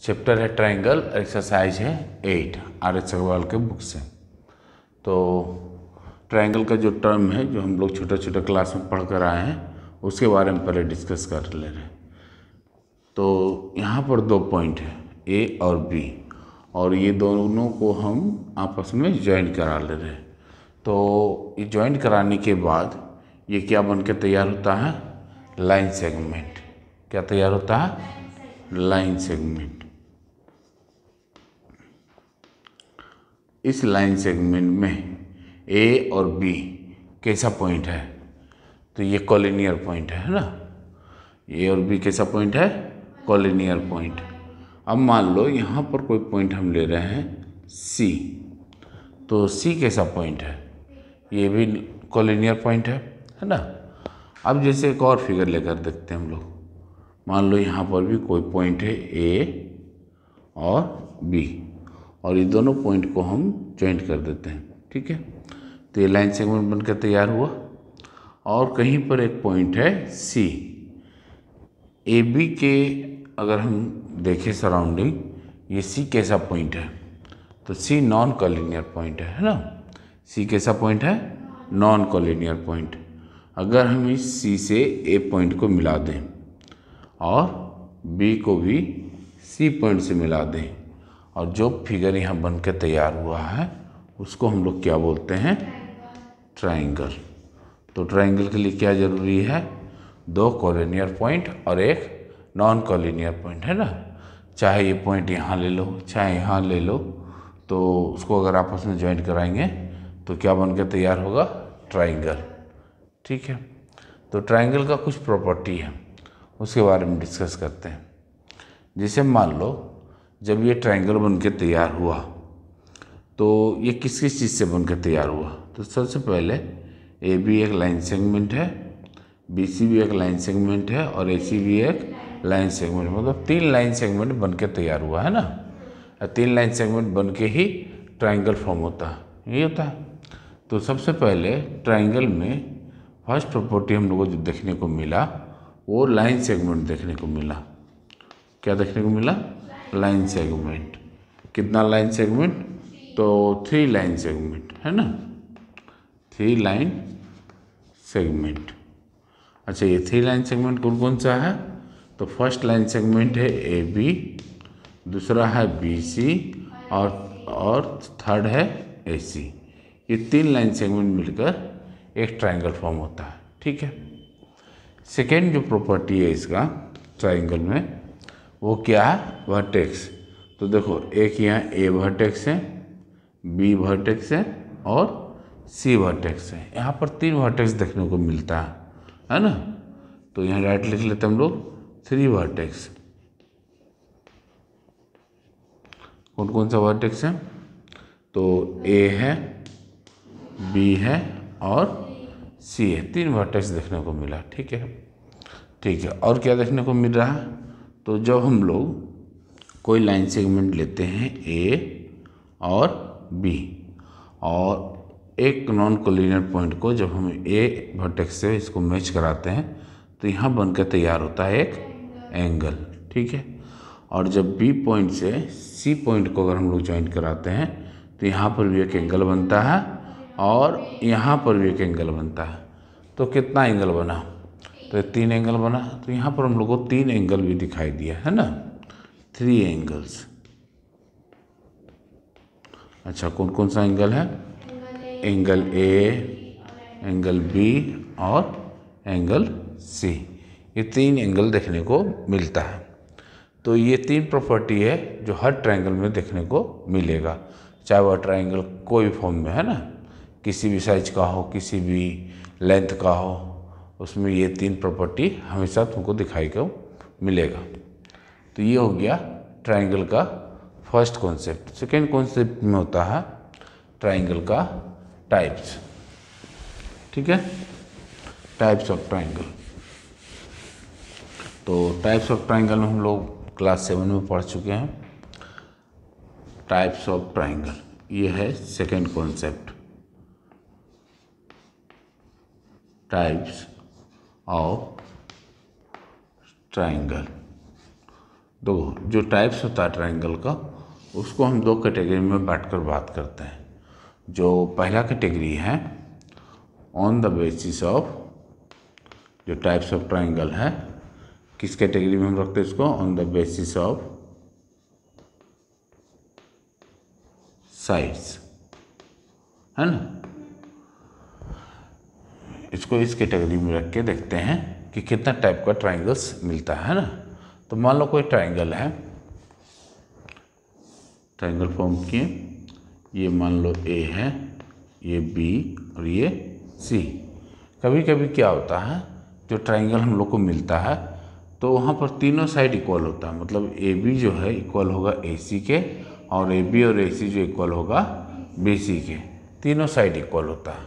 Chapter है triangle, exercise है 8 RS Agarwal के बुक से। तो ट्रायंगल का जो टर्म है, जो हम लोग छोटे छोटे क्लास में पढ़ कर आए हैं, उसके बारे में पहले डिस्कस कर ले रहे हैं। तो यहाँ पर 2 पॉइंट है, ए और बी, और ये दोनों को हम आपस में ज्वाइन करा ले रहे हैं। तो ये ज्वाइन कराने के बाद ये क्या बन के तैयार होता है? Line segment. क्या तैयार होता है? Line segment. इस लाइन सेगमेंट में ए और बी कैसा पॉइंट है? तो ये कॉलिनियर पॉइंट है ना। ए और बी कैसा पॉइंट है? Collinear point. अब मान लो यहाँ पर कोई पॉइंट हम ले रहे हैं सी, तो सी कैसा पॉइंट है? ये भी कॉलिनियर पॉइंट है ना। अब जैसे एक और फिगर लेकर देखते हैं हम लोग। मान लो यहाँ पर भी कोई पॉइंट है ए और बी, और ये दोनों पॉइंट को हम ज्वाइंट कर देते हैं, ठीक है। तो ये लाइन सेगमेंट बनकर तैयार हुआ। और कहीं पर एक पॉइंट है सी। ए बी के अगर हम देखें सराउंडिंग, ये सी कैसा पॉइंट है? तो सी नॉन कॉलिनियर पॉइंट है ना। सी कैसा पॉइंट है? Non collinear point. अगर हम इस सी से ए पॉइंट को मिला दें और बी को भी सी पॉइंट से मिला दें, और जो फिगर यहाँ बन के तैयार हुआ है उसको हम लोग क्या बोलते हैं? ट्रायंगल। तो ट्रायंगल के लिए क्या ज़रूरी है? 2 कॉलिनियर पॉइंट और एक नॉन कॉलिनियर पॉइंट, है ना। चाहे ये पॉइंट यहाँ ले लो, चाहे यहाँ ले लो, तो उसको अगर आपस में ज्वाइंट कराएंगे तो क्या बन के तैयार होगा? ट्रायंगल, ठीक है। तो ट्रायंगल का कुछ प्रॉपर्टी है, उसके बारे में डिस्कस करते हैं। जैसे मान लो जब ये ट्रायंगल बन के तैयार हुआ, तो ये किस किस चीज़ से बन के तैयार हुआ? तो सबसे पहले ए बी एक लाइन सेगमेंट है, बी सी भी एक लाइन सेगमेंट है, और ए सी भी एक लाइन सेगमेंट, मतलब 3 लाइन सेगमेंट बन के तैयार हुआ है ना। 3 लाइन सेगमेंट बन के ही ट्रायंगल फॉर्म होता है, यही होता है। तो सबसे पहले ट्रायंगल में फर्स्ट प्रॉपर्टी हम लोगों को जो देखने को मिला वो लाइन सेगमेंट देखने को मिला। क्या देखने को मिला? Line segment. कितना लाइन सेगमेंट? तो 3 लाइन सेगमेंट, है ना। 3 लाइन सेगमेंट। अच्छा, ये 3 लाइन सेगमेंट कौन कौन सा है? तो फर्स्ट लाइन सेगमेंट है ए बी, दूसरा है बी सी, और थर्ड है ए सी। ये 3 लाइन सेगमेंट मिलकर एक ट्रायंगल फॉर्म होता है, ठीक है। सेकेंड जो प्रॉपर्टी है इसका ट्रायंगल में, वो क्या है? वर्टेक्स। तो देखो, एक यहाँ ए वर्टेक्स है, बी वर्टेक्स है और सी वर्टेक्स है। यहाँ पर 3 वर्टेक्स देखने को मिलता है ना। तो यहाँ डायरेक्ट लिख लेते हैं हम लोग 3 वर्टेक्स। कौन कौन सा वर्टेक्स है? तो ए है, बी है और सी है। 3 वर्टेक्स देखने को मिला, ठीक है, ठीक है। और क्या देखने को मिल रहा है? तो जब हम लोग कोई लाइन सेगमेंट लेते हैं ए और बी, और एक नॉन कोलिनियर पॉइंट को जब हम ए वर्टेक्स से इसको मैच कराते हैं, तो यहाँ बनकर तैयार होता है एक एंगल, ठीक है। और जब बी पॉइंट से सी पॉइंट को अगर हम लोग ज्वाइंट कराते हैं, तो यहाँ पर भी एक एंगल बनता है और यहाँ पर भी एक एंगल बनता है। तो कितना एंगल बना? तो 3 एंगल बना। तो यहाँ पर हम लोग को 3 एंगल भी दिखाई दिया, है ना। 3 एंगल्स। अच्छा, कौन कौन सा एंगल है? एंगल ए, एंगल बी और एंगल सी। ये 3 एंगल देखने को मिलता है। तो ये 3 प्रॉपर्टी है जो हर ट्रायंगल में देखने को मिलेगा, चाहे वह ट्रायंगल कोई फॉर्म में, है ना, किसी भी साइज का हो, किसी भी लेंथ का हो, उसमें ये 3 प्रॉपर्टी हमेशा तुमको दिखाई को मिलेगा। तो ये हो गया ट्रायंगल का फर्स्ट कॉन्सेप्ट। सेकेंड कॉन्सेप्ट में होता है ट्रायंगल का टाइप्स, ठीक है, टाइप्स ऑफ ट्रायंगल। तो टाइप्स ऑफ ट्रायंगल में हम लोग क्लास 7 में पढ़ चुके हैं। टाइप्स ऑफ ट्रायंगल, ये है second concept, types of triangle. दो जो टाइप्स होता है ट्राइंगल का, उसको हम दो कैटेगरी में बांटकर बात करते हैं। जो पहला कैटेगरी है ऑन द बेसिस ऑफ, जो टाइप्स ऑफ ट्राइंगल है, किस कैटेगरी में हम रखते हैं इसको? On the basis of sides, है ना। इसको इस कैटेगरी में रख के देखते हैं कि कितना टाइप का ट्राइंगल्स मिलता है ना। तो मान लो कोई ट्राइंगल है, ट्राइंगल फॉर्म किए, ये मान लो ए है, ये बी और ये सी। कभी कभी क्या होता है, जो ट्राइंगल हम लोग को मिलता है तो वहाँ पर तीनों साइड इक्वल होता है, मतलब ए बी जो है इक्वल होगा ए सी के, और ए बी और ए सी जो इक्वल होगा बी सी के, तीनों साइड इक्वल होता है।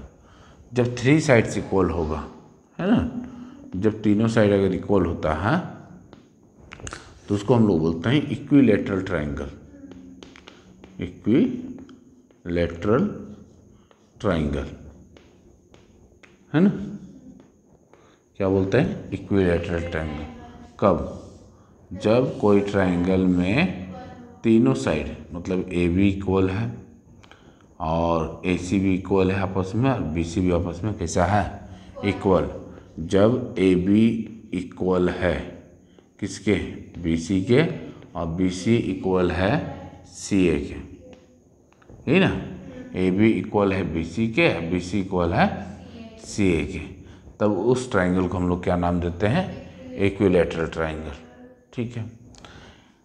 जब थ्री साइड्स इक्वल होगा, है ना, जब तीनों साइड अगर इक्वल होता है तो उसको हम लोग बोलते हैं इक्विलैटरल ट्राइंगल। इक्विलैटरल ट्राइंगल, है ना, क्या बोलते हैं? Equilateral triangle. कब? जब कोई ट्राइंगल में तीनों साइड, मतलब ए बी इक्वल है और ए सी भी इक्वल है आपस में, और बी सी भी आपस में कैसा है? इक्वल। जब ए बी इक्वल है किसके? बी सी के, और बी सी इक्वल है सी ए के, है ना। ए बी इक्वल है बी सी के, बी सी इक्वल है सी ए के, तब उस ट्राइंगल को हम लोग क्या नाम देते हैं? Equilateral triangle. ठीक है।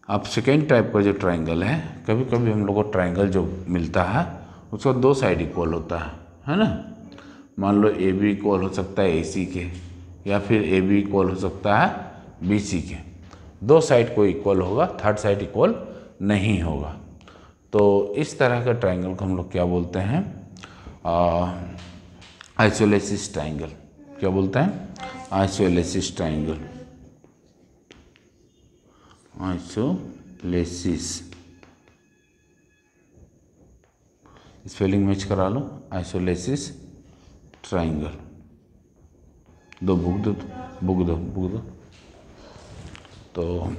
अब सेकेंड टाइप का जो ट्राइंगल है, कभी कभी हम लोग को ट्राइंगल जो मिलता है उसका दो साइड इक्वल होता है ना। मान लो ए बी इक्वल हो सकता है ए सी के, या फिर ए बी इक्वल हो सकता है बी सी के। दो साइड को इक्वल होगा, थर्ड साइड इक्वल नहीं होगा। तो इस तरह का ट्राइंगल को हम लोग क्या बोलते हैं? Isosceles triangle. क्या बोलते हैं? Isosceles triangle. Isosceles, spelling match करा लो, आइसोलेसिस ट्राइंगल। दो बुक दो, बुक दो, बुक दो। तो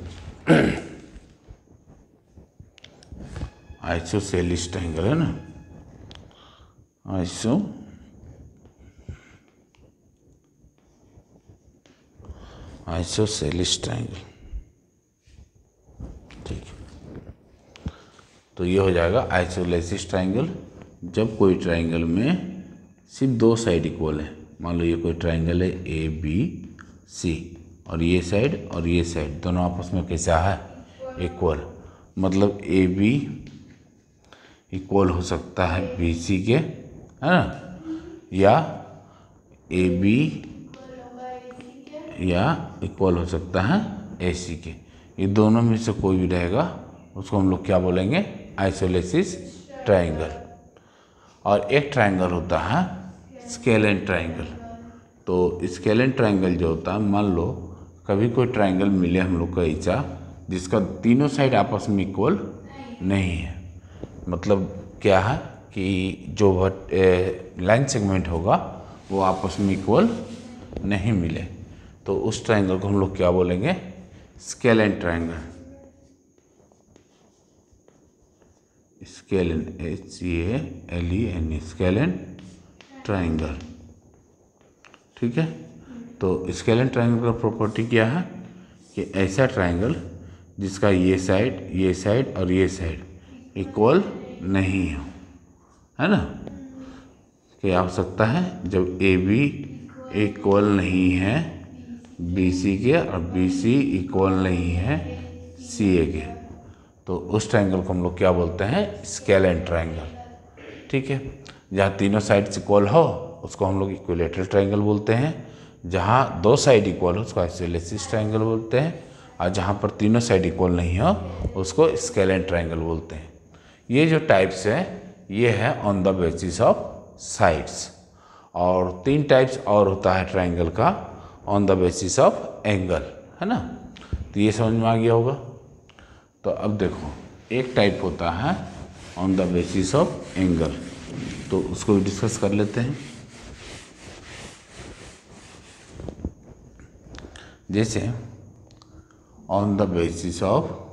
आइसोसेलिस ट्राइंगल है ना, आइसोसेलिस ट्राइंगल। ठीक है, तो ये हो जाएगा आइसोलेसिस ट्राइंगल। जब कोई ट्राइंगल में सिर्फ दो साइड इक्वल है, मान लो ये कोई ट्राइंगल है ए बी सी, और ये साइड दोनों आपस में कैसा है? इक्वल। मतलब ए बी इक्वल हो सकता है बी सी के, है ना, या ए बी या इक्वल हो सकता है ए सी के। ये दोनों में से कोई भी रहेगा उसको हम लोग क्या बोलेंगे? Isosceles triangle. और एक ट्राइंगल होता है स्केलेन ट्राइंगल। तो स्केलेन ट्राइंगल जो होता है, मान लो कभी कोई ट्राइंगल मिले हम लोग को ऐसा जिसका तीनों साइड आपस में इक्वल नहीं है, मतलब क्या है कि जो लाइन सेगमेंट होगा वो आपस में इक्वल नहीं मिले, तो उस ट्राइंगल को हम लोग क्या बोलेंगे? Scalene triangle. Scalene, SCALEN, scalene triangle. ठीक है। तो स्केलेन ट्राइंगल का प्रॉपर्टी क्या है कि ऐसा ट्राइंगल जिसका ये साइड और ये साइड इक्वल नहीं हो, है ना। क्या हो सकता है? जब ए बी इक्वल नहीं है बी सी के, और बी सी इक्वल नहीं है सी ए के, तो उस ट्राइंगल को हम लोग क्या बोलते हैं? Scalene triangle. ठीक है। जहाँ तीनों साइड्स इक्वल हो उसको हम लोग इक्विलैटरल ट्राइंगल बोलते हैं, जहाँ दो साइड इक्वल हो उसको आइसोलेसिस ट्राइंगल बोलते हैं, और जहाँ पर तीनों साइड इक्वल नहीं हो उसको स्केलेन ट्राइंगल बोलते हैं। ये जो टाइप्स है ये है on the basis of sides. और तीन टाइप्स और होता है ट्राइंगल का, on the basis of angle, है ना। तो ये समझ में आ गया होगा। तो अब देखो, एक टाइप होता है on the basis of angle, तो उसको भी डिस्कस कर लेते हैं। जैसे on the basis of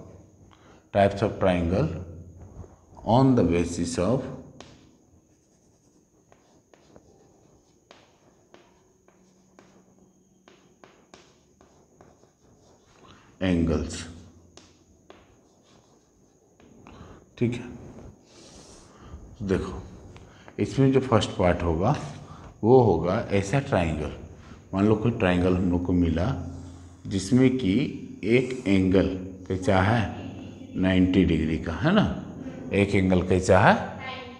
types of triangle on the basis of angles. ठीक है, देखो इसमें जो फर्स्ट पार्ट होगा वो होगा ऐसा ट्राइंगल। मान लो कोई ट्राइंगल हम लोग को मिला जिसमें कि एक एंगल कैसा है 90 डिग्री का, है ना। एक एंगल कैसा है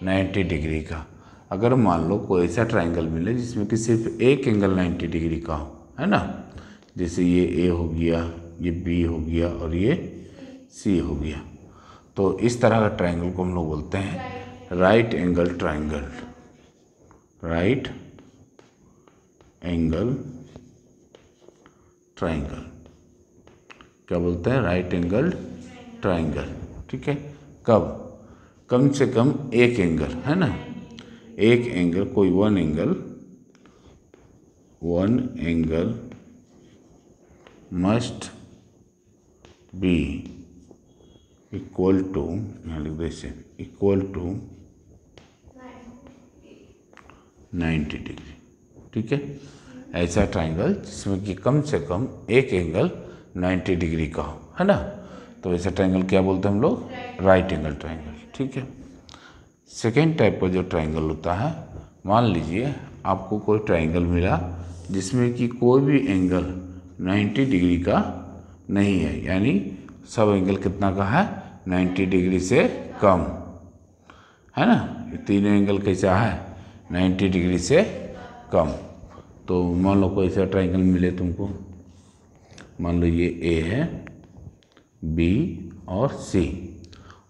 90 डिग्री का। अगर मान लो कोई ऐसा ट्राइंगल मिले जिसमें कि सिर्फ एक एंगल 90 डिग्री का हो, है ना। जैसे ये ए हो गया, ये बी हो गया और ये सी हो गया। तो इस तरह का ट्राइंगल को हम लोग बोलते हैं right angle triangle. Right angle triangle क्या बोलते हैं? Right angle triangle. ठीक है, कब? कम से कम एक एंगल, है ना। एक एंगल, कोई one angle must be equal to, यहाँ लिख दे इसे, इक्वल टू 90 डिग्री। ठीक है, ऐसा ट्राइंगल जिसमें कि कम से कम एक एंगल 90 डिग्री का हो, है ना। तो ऐसा ट्राइंगल क्या बोलते हैं हम लोग? Right angle triangle. ठीक है, सेकेंड टाइप का जो ट्राइंगल होता है, मान लीजिए आपको कोई ट्राइंगल मिला जिसमें कि कोई भी एंगल 90 डिग्री का नहीं है, यानी सब एंगल कितना का है? 90 डिग्री से कम, है ना। ये तीनों एंगल कैसा है? 90 डिग्री से कम। तो मान लो कोई ऐसा ट्राइंगल मिले तुमको, मान लो ये ए है, बी और सी,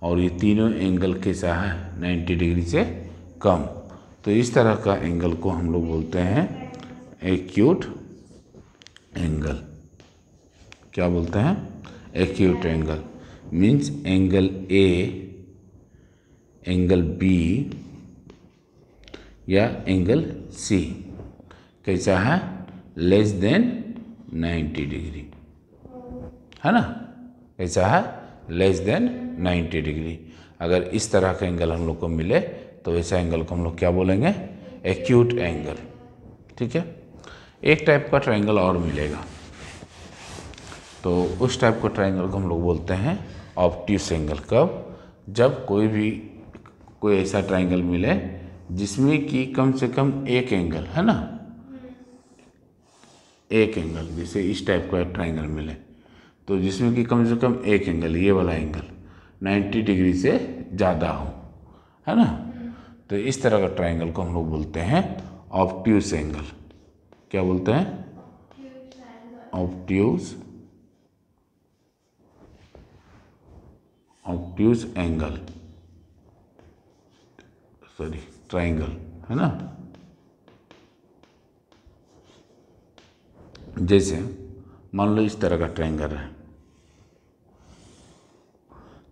और ये तीनों एंगल कैसा है? 90 डिग्री से कम। तो इस तरह का एंगल को हम लोग बोलते हैं एक्यूट एंगल। क्या बोलते हैं? Acute angle. Means angle A, angle B या एंगल सी कैसा है? लेस देन 90 डिग्री, है ना। कैसा है? Less than 90 degree. अगर इस तरह का एंगल हम लोग को मिले तो ऐसा एंगल को हम लोग क्या बोलेंगे? Acute angle. ठीक है, एक टाइप का ट्राइंगल और मिलेगा, तो उस टाइप का ट्राइंगल को हम लोग बोलते हैं ऑब्ट्यूस एंगल। कब? जब कोई ऐसा ट्राइंगल मिले जिसमें कि कम से कम एक एंगल, है ना, एक एंगल, जैसे इस टाइप का ट्राइंगल मिले तो जिसमें कि कम से कम एक एंगल, ये वाला एंगल 90 डिग्री से ज़्यादा हो, है ना। तो इस तरह का ट्राइंगल को हम लोग बोलते हैं ऑब्ट्यूस एंगल। क्या बोलते हैं? ऑब्ट्यूस एंगल, सॉरी ट्राइंगल, है ना। जैसे मान लो इस तरह का ट्राइंगल है,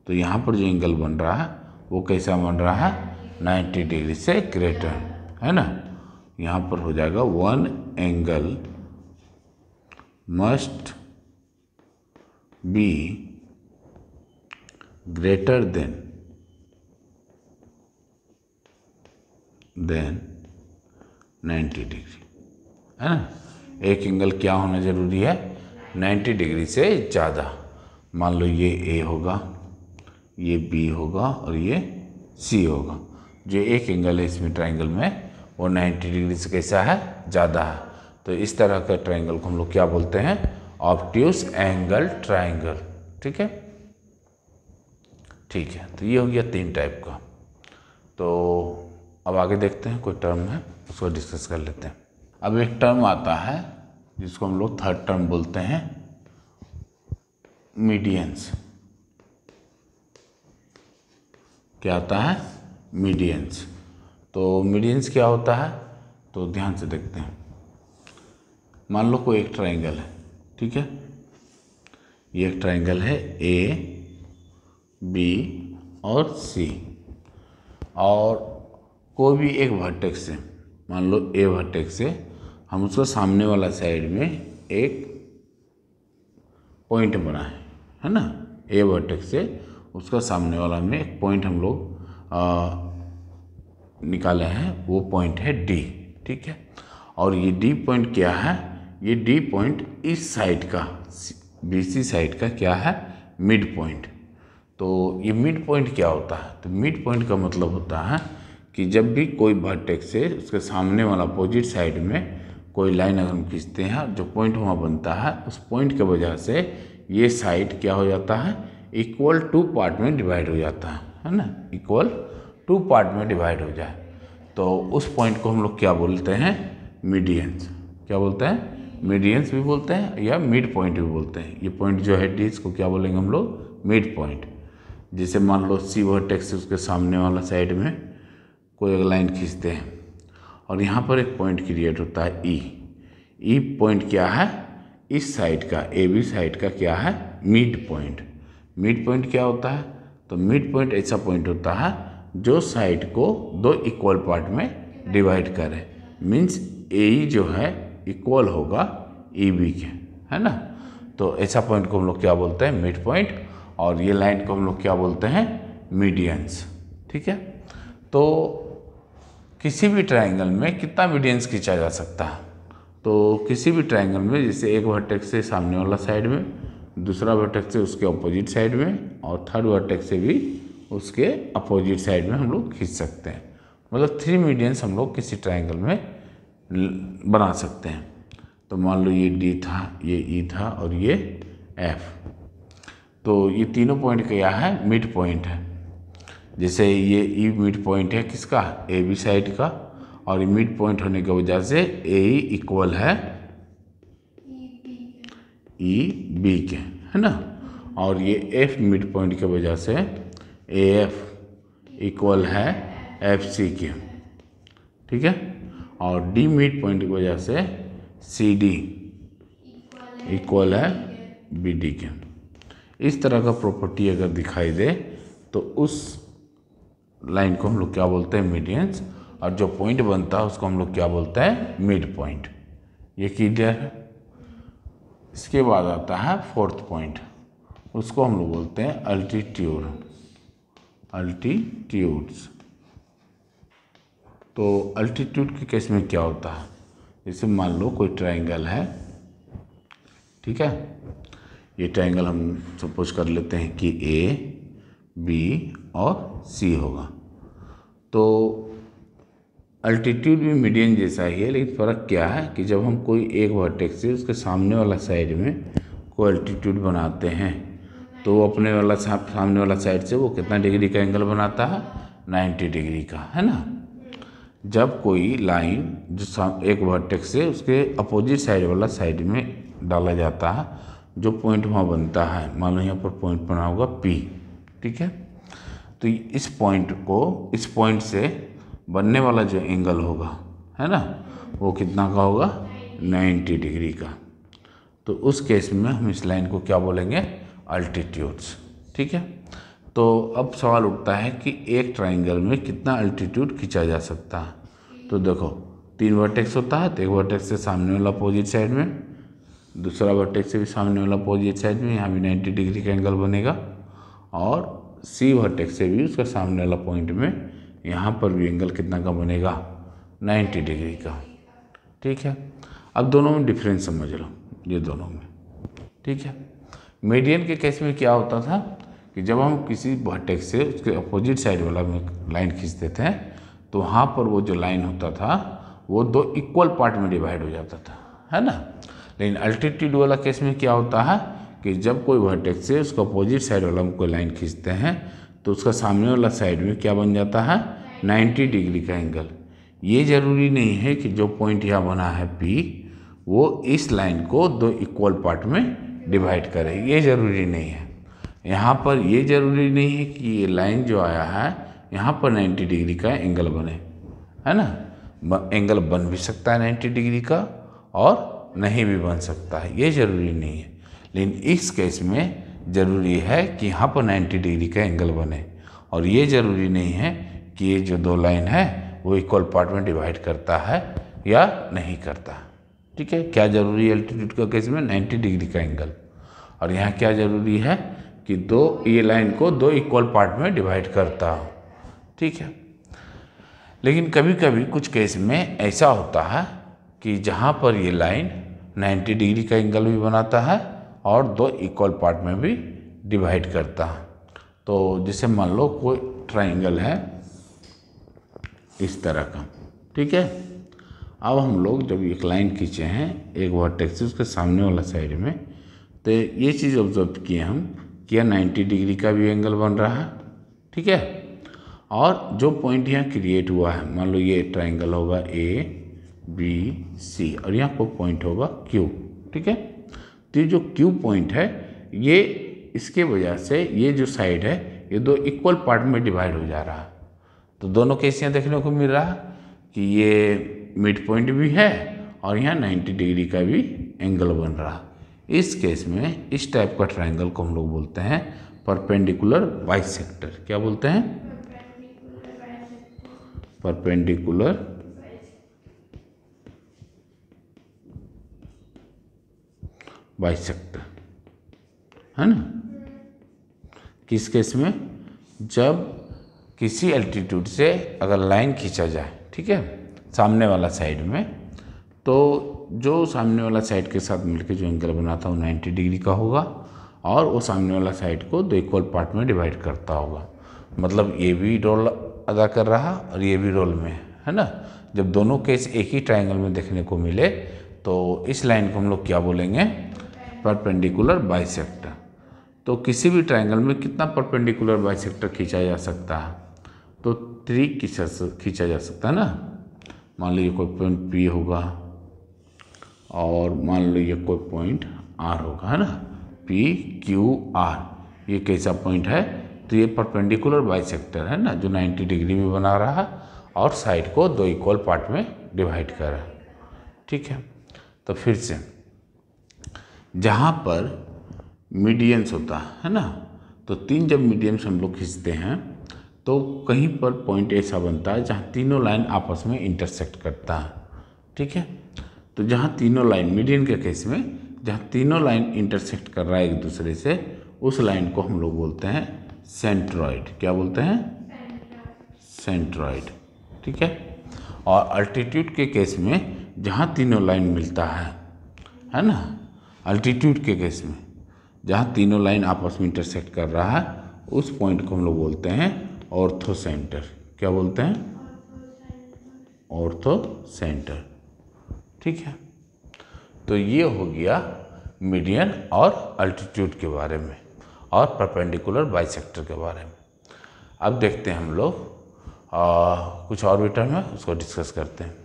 तो यहाँ पर जो एंगल बन रहा है वो कैसा बन रहा है? 90 डिग्री से ग्रेटर, है ना। यहाँ पर हो जाएगा one angle must be greater than 90 degree, है ना। एक एंगल क्या होना जरूरी है? 90 डिग्री से ज़्यादा। मान लो ये ए होगा, ये बी होगा और ये सी होगा। जो एक एंगल है इसमें ट्राइंगल में वो 90 डिग्री से कैसा है? ज़्यादा है। तो इस तरह का ट्राइंगल को हम लोग क्या बोलते हैं? Obtuse angle triangle. ठीक है, ठीक है। तो ये हो गया 3 टाइप का। तो अब आगे देखते हैं, कोई टर्म है उसको डिस्कस कर लेते हैं। अब एक टर्म आता है जिसको हम लोग थर्ड टर्म बोलते हैं मीडियंस। क्या आता है? मीडियंस। तो मीडियंस क्या होता है? तो ध्यान से देखते हैं। मान लो कोई एक ट्राइंगल है, ठीक है। ये एक ट्राइंगल है ए, बी और सी, और कोई भी एक वर्टेक्स से, मान लो ए वर्टेक्स से हम उसको सामने वाला साइड में एक पॉइंट बनाए, है ना। ए वर्टेक्स से उसका सामने वाला में एक पॉइंट हम लोग निकाले हैं, वो पॉइंट है डी। ठीक है, और ये डी पॉइंट क्या है? ये डी पॉइंट इस साइड का, बीसी साइड का क्या है? Mid point. तो ये मिड पॉइंट क्या होता है? तो मिड पॉइंट का मतलब होता है कि जब भी कोई वर्टेक्स से उसके सामने वाला अपोजिट साइड में कोई लाइन अगर हम खींचते हैं, जो पॉइंट वहाँ बनता है, उस पॉइंट के वजह से ये साइड क्या हो जाता है? इक्वल टू पार्ट में डिवाइड हो जाता है ना, इक्वल टू पार्ट में डिवाइड हो जाए तो उस पॉइंट को हम लोग क्या बोलते हैं? मीडियंस। क्या बोलते हैं? मीडियंस भी बोलते हैं या मिड पॉइंट भी बोलते हैं। ये पॉइंट जो है डी, इसको क्या बोलेंगे हम लोग? Mid point. जैसे मान लो सी वर्टेक्स से उसके सामने वाला साइड में कोई एक लाइन खींचते हैं और यहाँ पर एक पॉइंट क्रिएट होता है ई। ई पॉइंट क्या है? इस साइड का, ए बी साइड का क्या है? Mid point. मिड पॉइंट क्या होता है? तो मिड पॉइंट ऐसा पॉइंट होता है जो साइड को दो इक्वल पार्ट में डिवाइड करे। मीन्स ए ई जो है इक्वल होगा ई बी के, है ना। तो ऐसा पॉइंट को हम लोग क्या बोलते हैं? Mid point. और ये लाइन को हम लोग क्या बोलते हैं? मीडियंस। ठीक है, तो किसी भी ट्रायंगल में कितना मीडियंस खींचा जा सकता है? तो किसी भी ट्रायंगल में जैसे एक वर्टेक्स से सामने वाला साइड में, दूसरा वर्टेक्स से उसके अपोजिट साइड में, और थर्ड वर्टेक्स से भी उसके अपोजिट साइड में हम लोग खींच सकते हैं। मतलब 3 मीडियंस हम लोग किसी ट्रायंगल में बना सकते हैं। तो मान लो ये डी था, ये ई था और ये एफ। तो ये तीनों पॉइंट क्या है? मिड पॉइंट है। जैसे ये ई मिड पॉइंट है किसका? ए बी साइड का। और ये मिड पॉइंट होने की वजह से ए ई इक्वल है ई बी के, है ना। और ये एफ मिड पॉइंट की वजह से ए एफ इक्वल है एफ सी के। ठीक है, और डी मिड पॉइंट की वजह से सी डी इक्वल है बी डी के। इस तरह का प्रॉपर्टी अगर दिखाई दे तो उस लाइन को हम लोग क्या बोलते हैं? मीडियंस। और जो पॉइंट बनता है उसको हम लोग क्या बोलते हैं? Mid point. ये क्लियर है। इसके बाद आता है फोर्थ पॉइंट, उसको हम लोग बोलते हैं अल्टीट्यूड, अल्टीट्यूड्स। तो अल्टीट्यूड के केस में क्या होता है? जैसे मान लो कोई ट्रायंगल है, ठीक है, ये ट्रायंगल हम सपोज कर लेते हैं कि ए बी और सी होगा। तो अल्टीट्यूड भी मीडियन जैसा ही है, लेकिन फ़र्क क्या है कि जब हम कोई एक वर्टेक्स से उसके सामने वाला साइड में कोई अल्टीट्यूड बनाते हैं तो वो अपने वाला सामने वाला साइड से वो कितना डिग्री का एंगल बनाता है? 90 डिग्री का, है ना। जब कोई लाइन जो एक वर्टेक्स से उसके अपोजिट साइड वाला साइड में डाला जाता है, जो पॉइंट वहाँ बनता है, मान लो यहाँ पर पॉइंट बना होगा P, ठीक है। तो इस पॉइंट को, इस पॉइंट से बनने वाला जो एंगल होगा, है ना, वो कितना का होगा? 90 डिग्री का। तो उस केस में हम इस लाइन को क्या बोलेंगे? अल्टीट्यूड्स। ठीक है, तो अब सवाल उठता है कि एक ट्रायंगल में कितना अल्टीट्यूड खींचा जा सकता है। तो देखो 3 वर्टेक्स होता है, तो एक वर्टेक्स से सामने वाला अपोजिट साइड में, दूसरा वर्टेक्स से भी सामने वाला अपोजिट साइड में, यहाँ भी 90 डिग्री का एंगल बनेगा, और सी वर्टेक्स से भी उसका सामने वाला पॉइंट में यहाँ पर भी एंगल कितना का बनेगा? 90 डिग्री का। ठीक है, अब दोनों में डिफरेंस समझ लो, ये दोनों में। ठीक है, मीडियन के केस में क्या होता था कि जब हम किसी वर्टेक्स से उसके अपोजिट साइड वाला में लाइन खींचते थे तो वहाँ पर वो जो लाइन होता था वो 2 इक्वल पार्ट में डिवाइड हो जाता था, है ना। लेकिन अल्टीट्यूड वाला केस में क्या होता है कि जब कोई वर्टेक्स से उसका अपोजिट साइड वाला में कोई लाइन खींचते हैं तो उसका सामने वाला साइड में क्या बन जाता है? 90 डिग्री का एंगल। ये ज़रूरी नहीं है कि जो पॉइंट यहाँ बना है P वो इस लाइन को 2 इक्वल पार्ट में डिवाइड करे, ये ज़रूरी नहीं है। यहाँ पर ये ज़रूरी नहीं है कि ये लाइन जो आया है यहाँ पर 90 डिग्री का एंगल बने, है ना। एंगल बन भी सकता है 90 डिग्री का और नहीं भी बन सकता है, ये ज़रूरी नहीं है। लेकिन इस केस में ज़रूरी है कि यहाँ पर 90 डिग्री का एंगल बने, और ये ज़रूरी नहीं है कि ये जो 2 लाइन है वो इक्वल पार्ट में डिवाइड करता है या नहीं करता। ठीक है, क्या ज़रूरी है अल्टीट्यूड का केस में? 90 डिग्री का एंगल। और यहाँ क्या ज़रूरी है कि ये लाइन को दो इक्वल पार्ट में डिवाइड करता हो, ठीक है। लेकिन कभी कभी कुछ केस में ऐसा होता है कि जहाँ पर ये लाइन 90 डिग्री का एंगल भी बनाता है और दो इक्वल पार्ट में भी डिवाइड करता है। तो जैसे मान लो कोई ट्राइंगल है इस तरह का, ठीक है। अब हम लोग जब एक लाइन खींचे हैं एक वर्टेक्स से उसके सामने वाला साइड में, तो ये चीज़ ऑब्जर्व किए हम कि 90 डिग्री का भी एंगल बन रहा है, ठीक है। और जो पॉइंट यहाँ क्रिएट हुआ है, मान लो ये ट्राइंगल होगा ABC और यहाँ पर पॉइंट होगा Q, ठीक है। तो ये जो Q पॉइंट है ये इसके वजह से ये जो साइड है ये दो इक्वल पार्ट में डिवाइड हो जा रहा है। तो दोनों केस यहाँ देखने को मिल रहा है कि ये मिड पॉइंट भी है और यहाँ 90 डिग्री का भी एंगल बन रहा है। इस केस में इस टाइप का ट्राइंगल को हम लोग बोलते हैं परपेंडिकुलर बाइसेक्टर। क्या बोलते हैं? परपेंडिकुलर बाइसेक्टर, है ना। किस केस में? जब किसी एल्टीट्यूड से अगर लाइन खींचा जाए, ठीक है, सामने वाला साइड में, तो जो सामने वाला साइड के साथ मिलकर जो एंगल बनाता है वो 90 डिग्री का होगा और वो सामने वाला साइड को दो इक्वल पार्ट में डिवाइड करता होगा। मतलब ये भी रोल अदा कर रहा और ये भी रोल में है ना। जब दोनों केस एक ही ट्राइंगल में देखने को मिले तो इस लाइन को हम लोग क्या बोलेंगे? Perpendicular bisector. तो किसी भी ट्राइंगल में कितना परपेंडिकुलर बाइसेक्टर खींचा जा सकता है? तो 3 खींचा जा सकता है ना। मान लीजिए कोई पॉइंट P होगा और मान लीजिए कोई पॉइंट R होगा, है ना। PQR ये कैसा पॉइंट है? तो ये परपेंडिकुलर बाइसेक्टर है ना, जो 90 डिग्री में बना रहा है और साइड को दो इक्वल पार्ट में डिवाइड कर रहा है, ठीक है। तो फिर से जहाँ पर मीडियंस होता है ना, तो 3 जब मीडियंस हम लोग खींचते हैं तो कहीं पर पॉइंट ऐसा बनता है जहाँ तीनों लाइन आपस में इंटरसेक्ट करता है, ठीक है। तो जहाँ तीनों लाइन मीडियन के केस में जहाँ तीनों लाइन इंटरसेक्ट कर रहा है एक दूसरे से, उस लाइन को हम लोग बोलते हैं सेंट्रॉइड। क्या बोलते हैं? सेंट्रॉइड, ठीक है। और अल्टीट्यूड के केस में जहाँ तीनों लाइन मिलता है ना, अल्टीट्यूड के केस में जहाँ तीनों लाइन आपस में इंटरसेक्ट कर रहा है उस पॉइंट को हम लोग बोलते हैं ऑर्थो सेंटर। क्या बोलते हैं? ऑर्थो सेंटर, ठीक है। तो ये हो गया मीडियन और अल्टीट्यूड के बारे में और परपेंडिकुलर बाइसेक्टर के बारे में। अब देखते हैं हम लोग कुछ और भी टर्म है उसको डिस्कस करते हैं।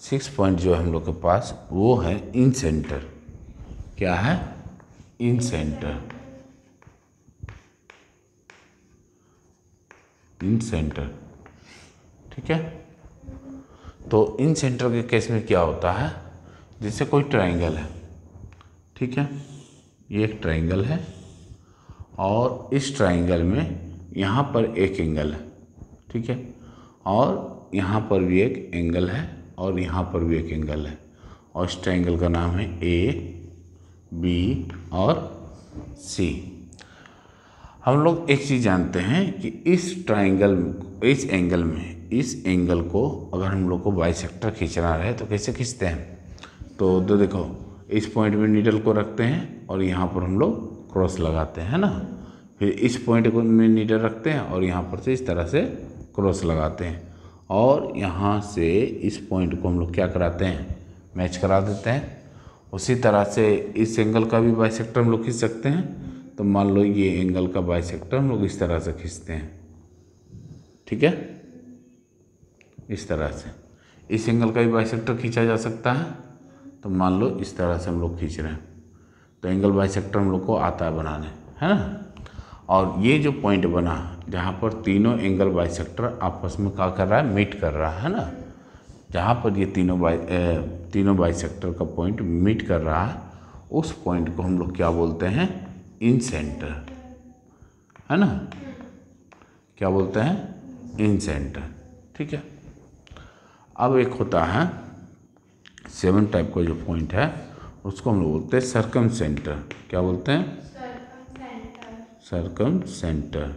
6 पॉइंट जो है हम लोग के पास वो है इन सेंटर। क्या है? इन सेंटर। इन सेंटर, ठीक है। तो इन सेंटर के केस में क्या होता है? जैसे कोई ट्राइंगल है, ठीक है, ये एक ट्राइंगल है और इस ट्राइंगल में यहाँ पर एक एंगल है, ठीक है, और यहाँ पर भी एक एंगल है और यहाँ पर भी एक एंगल है और इस ट्राइंगल का नाम है AB और C। हम लोग एक चीज़ जानते हैं कि इस ट्राइंगल इस एंगल को अगर हम लोग को बाइसेक्टर खींचना रहे तो कैसे खींचते हैं? तो देखो इस पॉइंट में नीडल को रखते हैं और यहाँ पर हम लोग क्रॉस लगाते हैं ना, फिर इस पॉइंट को में नीडल रखते हैं और यहाँ पर से इस तरह से क्रॉस लगाते हैं और यहाँ से इस पॉइंट को हम लोग क्या कराते हैं? मैच करा देते हैं। उसी तरह से इस एंगल का भी बाइसेक्टर हम लोग खींच सकते हैं। तो मान लो ये एंगल का बाइसेक्टर हम लोग इस तरह से खींचते हैं, ठीक है, इस तरह से। इस एंगल का भी बाइसेक्टर खींचा जा सकता है। तो मान लो इस तरह से हम लोग खींच रहे हैं तो एंगल बाइसेक्टर हम लोग को आता है बनाने, है ना। और ये जो पॉइंट बना जहाँ पर तीनों एंगल बाइसेक्टर आपस में क्या कर रहा है? मीट कर रहा है ना। जहाँ पर ये तीनों बाइसेक्टर का पॉइंट मीट कर रहा है उस पॉइंट को हम लोग क्या बोलते हैं? इन सेंटर, है ना। क्या बोलते हैं? इन सेंटर, ठीक है। अब एक होता है 7 टाइप का जो पॉइंट है उसको हम लोग बोलते हैं सर्कम सेंटर। क्या बोलते हैं? Circum centre.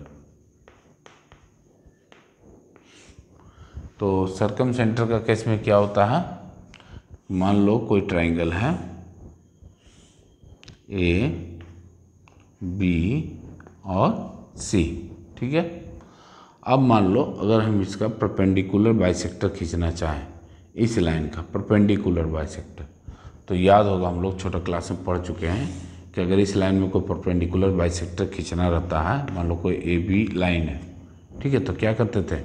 तो सर्कम सेंटर का केस में क्या होता है, मान लो कोई ट्राइंगल है ए बी और सी, ठीक है। अब मान लो अगर हम इसका परपेंडिकुलर बाइसेक्टर खींचना चाहें, इस लाइन का परपेंडिकुलर बाइसेक्टर, तो याद होगा हम लोग छोटा क्लास में पढ़ चुके हैं कि अगर इस लाइन में कोई परपेंडिकुलर बाइसेक्टर खींचना रहता है, मान लो कोई ए बी लाइन है, ठीक है, तो क्या करते थे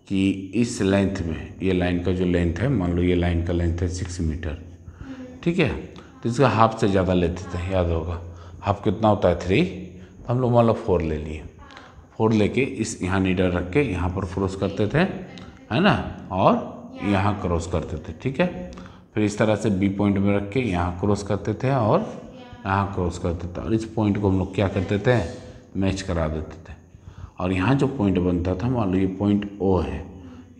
कि इस लेंथ में, ये लाइन का जो लेंथ है, मान लो ये लाइन का लेंथ है 6 मीटर, ठीक है, तो इसका हाफ से ज़्यादा लेते थे, याद होगा। हाफ कितना होता है? 3। तो हम लोग मान लो 4 ले लिए। 4 लेके इस यहाँ नीडल रख के यहाँ पर क्रॉस करते थे, है ना, और यहाँ क्रॉस करते थे, ठीक है। फिर इस तरह से बी पॉइंट में रख के यहाँ क्रॉस करते थे और यहाँ क्रॉस करते थे, और इस पॉइंट को हम लोग क्या करते थे? मैच करा देते थे। और यहाँ जो पॉइंट बनता था, मान लो ये पॉइंट ओ है,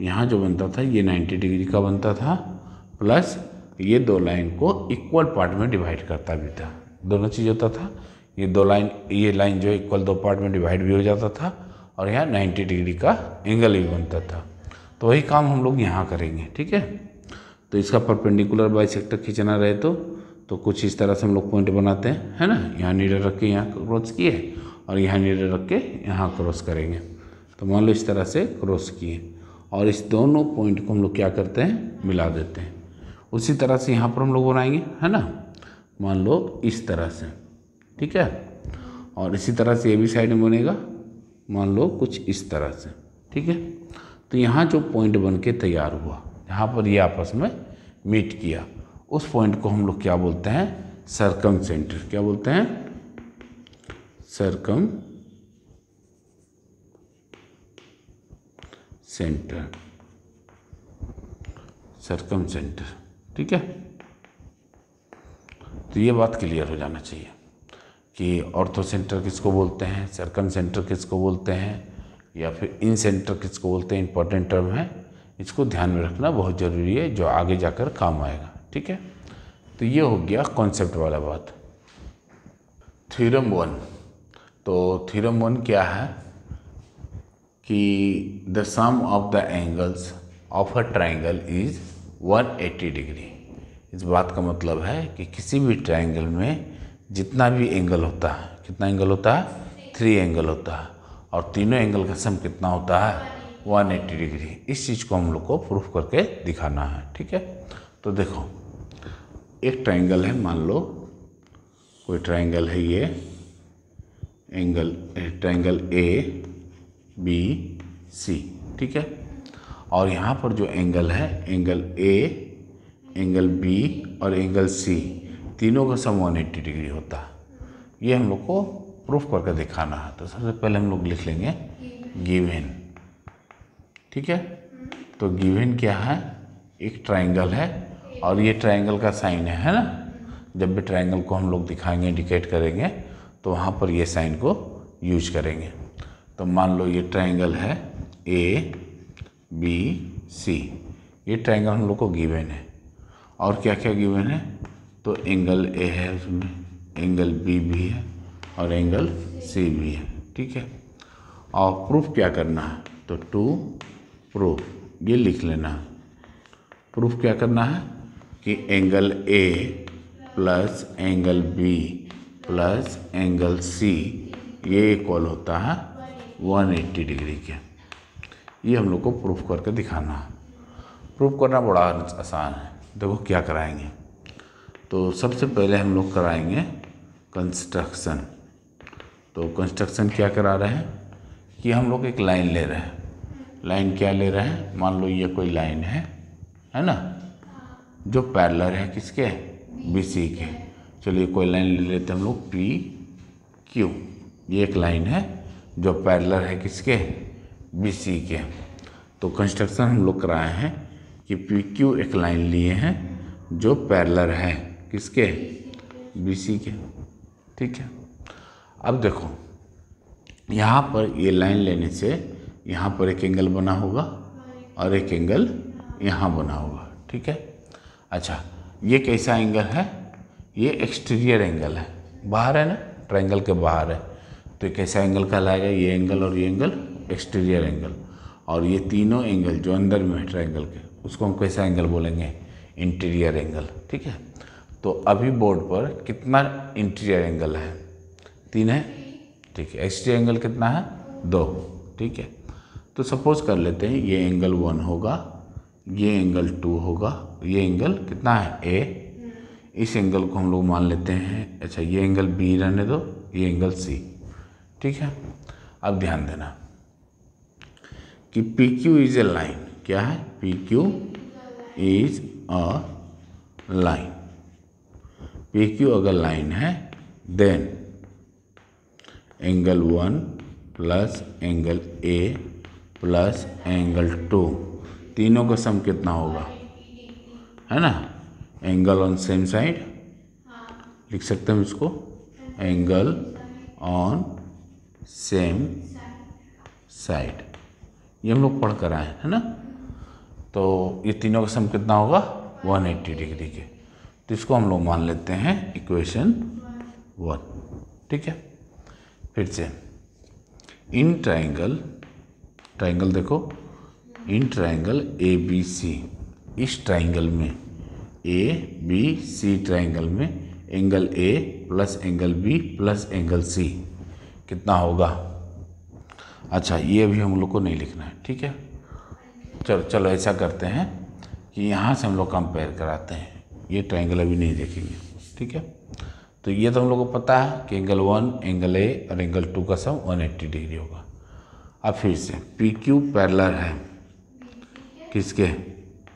यहाँ जो बनता था ये 90 डिग्री का बनता था, प्लस ये दो लाइन को इक्वल पार्ट में डिवाइड करता भी था। दोनों चीज़ होता था, ये दो लाइन, ये लाइन जो इक्वल 2 पार्ट में डिवाइड भी हो जाता था, और यहाँ 90 डिग्री का एंगल भी बनता था। तो वही काम हम लोग यहाँ करेंगे, ठीक है। तो इसका परपेंडिकुलर बाइसेक्टर खींचना रहे तो कुछ इस तरह से हम लोग पॉइंट बनाते हैं, है ना। यहाँ नीडल रख के यहाँ क्रॉस किए और यहाँ नीडल रख के यहाँ क्रॉस करेंगे। तो मान लो इस तरह से क्रॉस किए और इस दोनों पॉइंट को हम लोग क्या करते हैं? मिला देते हैं। उसी तरह से यहाँ पर हम लोग बनाएंगे, है ना, मान लो इस तरह से, ठीक है। और इसी तरह से ये भी साइड में बनेगा, मान लो कुछ इस तरह से, ठीक है। तो यहाँ जो पॉइंट बन के तैयार हुआ, यहाँ पर ये आपस में मीट किया, उस पॉइंट को हम लोग क्या बोलते हैं? Circum centre. क्या बोलते हैं? Circum centre. सर्कम सेंटर, ठीक है। तो ये बात क्लियर हो जाना चाहिए कि ऑर्थो सेंटर किसको बोलते हैं, सर्कम सेंटर किसको बोलते हैं, या फिर इन सेंटर किसको बोलते हैं। इंपॉर्टेंट टर्म है, इसको ध्यान में रखना बहुत ज़रूरी है, जो आगे जाकर काम आएगा, ठीक है। तो ये हो गया कॉन्सेप्ट वाला बात। थ्योरम 1। तो थ्योरम 1 क्या है कि the sum of the angles of a triangle is 180 degree. इस बात का मतलब है कि किसी भी ट्राइंगल में जितना भी एंगल होता है, कितना एंगल होता है? 3 एंगल होता है, और तीनों एंगल का सम कितना होता है? 180 डिग्री। इस चीज़ को हम लोग को प्रूफ करके दिखाना है, ठीक है। तो देखो, एक ट्राइंगल है, मान लो कोई ट्राइंगल है, ये angle triangle A B C, ठीक है। और यहाँ पर जो एंगल है, एंगल ए, एंगल बी और एंगल सी, तीनों का सम 180 डिग्री होता है। ये हम लोग को प्रूफ करके दिखाना है। तो सबसे पहले हम लोग लिख लेंगे गिवन, ठीक है। तो गिवन क्या है? एक ट्राइंगल है और ये ट्राइंगल का साइन है ना। जब भी ट्राइंगल को हम लोग दिखाएंगे, इंडिकेट करेंगे, तो वहाँ पर ये साइन को यूज करेंगे। तो मान लो ये ट्राइंगल है ए बी सी, ये ट्राइंगल हम लोग को गिवन है। और क्या क्या गिवन है? तो एंगल ए है, उसमें एंगल बी भी है और एंगल सी भी है, ठीक है। और प्रूफ क्या करना है? तो टू प्रूफ, ये लिख लेना है। प्रूफ क्या करना है कि angle A plus angle B plus angle C, ये इक्वल होता है 180 डिग्री के। ये हम लोग को प्रूफ करके दिखाना है। प्रूफ करना बड़ा आसान है। देखो क्या कराएंगे। तो सबसे पहले हम लोग कराएंगे कंस्ट्रक्शन। तो कंस्ट्रक्शन क्या करा रहे हैं कि हम लोग एक लाइन ले रहे हैं। लाइन क्या ले रहे हैं? मान लो ये कोई लाइन है ना, जो पैरेलल है किसके? BC के। चलिए कोई लाइन ले लेते हैं हम लोग PQ। ये एक लाइन है जो पैरेलल है किसके? BC के। तो कंस्ट्रक्शन हम लोग कराए हैं कि PQ एक लाइन लिए हैं जो पैरेलल है किसके? BC के, ठीक है। अब देखो, यहाँ पर ये लाइन लेने से यहाँ पर एक एंगल बना होगा और एक एंगल यहाँ बना होगा, ठीक है। अच्छा, ये कैसा एंगल है? ये एक्सटीरियर एंगल है, बाहर है ना, ट्रायंगल के बाहर है, तो ये कैसा एंगल कहलाएगा, ये एंगल और ये एंगल एक्सटीरियर एंगल। और ये तीनों एंगल जो अंदर में है ट्रायंगल के, उसको हम कैसा एंगल बोलेंगे, इंटीरियर एंगल। ठीक है, तो अभी बोर्ड पर कितना इंटीरियर एंगल है, 3 है। ठीक है, एक्सटीरियर एंगल कितना है, 2। ठीक है, तो सपोज कर लेते हैं ये एंगल 1 होगा, ये एंगल 2 होगा, ये एंगल कितना है, ए। इस एंगल को हम लोग मान लेते हैं, अच्छा ये एंगल बी रहने दो, ये एंगल सी। ठीक है, अब ध्यान देना कि P Q is a line, क्या है, P Q is a line. P Q अगर लाइन है then angle 1 plus angle A plus angle 2, तीनों का सम कितना होगा, है ना, एंगल ऑन सेम साइड, लिख सकते हैं इसको, एंगल ऑन सेम साइड, ये हम लोग पढ़ कर आए है ना। तो ये तीनों का सम कितना होगा, 180 डिग्री के, तो इसको हम लोग मान लेते हैं इक्वेशन 1। ठीक है, फिर से इन ट्रायंगल, ट्रायंगल देखो, इन ट्रायंगल ए बी सी, इस ट्रायंगल में ए बी सी ट्रायंगल में angle A plus angle B plus angle C कितना होगा। अच्छा ये अभी हम लोग को नहीं लिखना है, ठीक है, चलो ऐसा करते हैं कि यहाँ से हम लोग कंपेयर कराते हैं, ये ट्रायंगल अभी नहीं देखेंगे। ठीक है, तो ये तो हम लोग को पता है कि एंगल 1 एंगल ए और एंगल 2 का सम 180 डिग्री होगा। अब फिर से पी क्यू पैरेलल है किसके,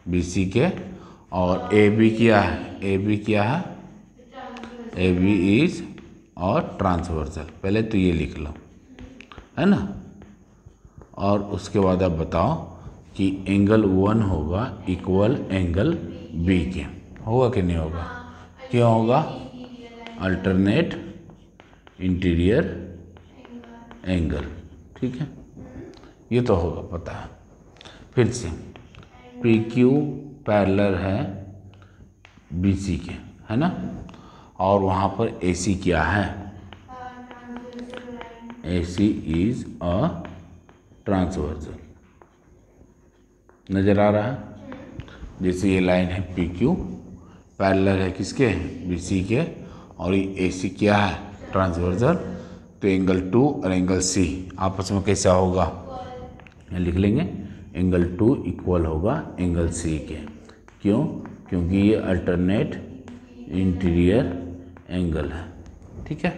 बी सी के, और ए बी क्या है, ए बी क्या है, ए बी इज और ट्रांसवर्सल, पहले तो ये लिख लो, है ना। और उसके बाद आप बताओ कि एंगल 1 होगा इक्वल एंगल बी के, होगा कि नहीं होगा, क्यों होगा, अल्टरनेट इंटीरियर एंगल। ठीक है, ये तो होगा पता है। फिर से पी क्यू पैरेलल है बी सी के, है ना, और वहाँ पर ए सी क्या है, ए सी इज अ ट्रांसवर्सल, नज़र आ रहा है। जैसे ये लाइन है पी क्यू पैरेलल है किसके, बी सी के, और ये ए सी क्या है, ट्रांसवर्सल, तो एंगल 2 और एंगल सी आपस में कैसा होगा, लिख लेंगे एंगल 2 इक्वल होगा एंगल सी के, क्यों, क्योंकि ये अल्टरनेट इंटीरियर एंगल है। ठीक है,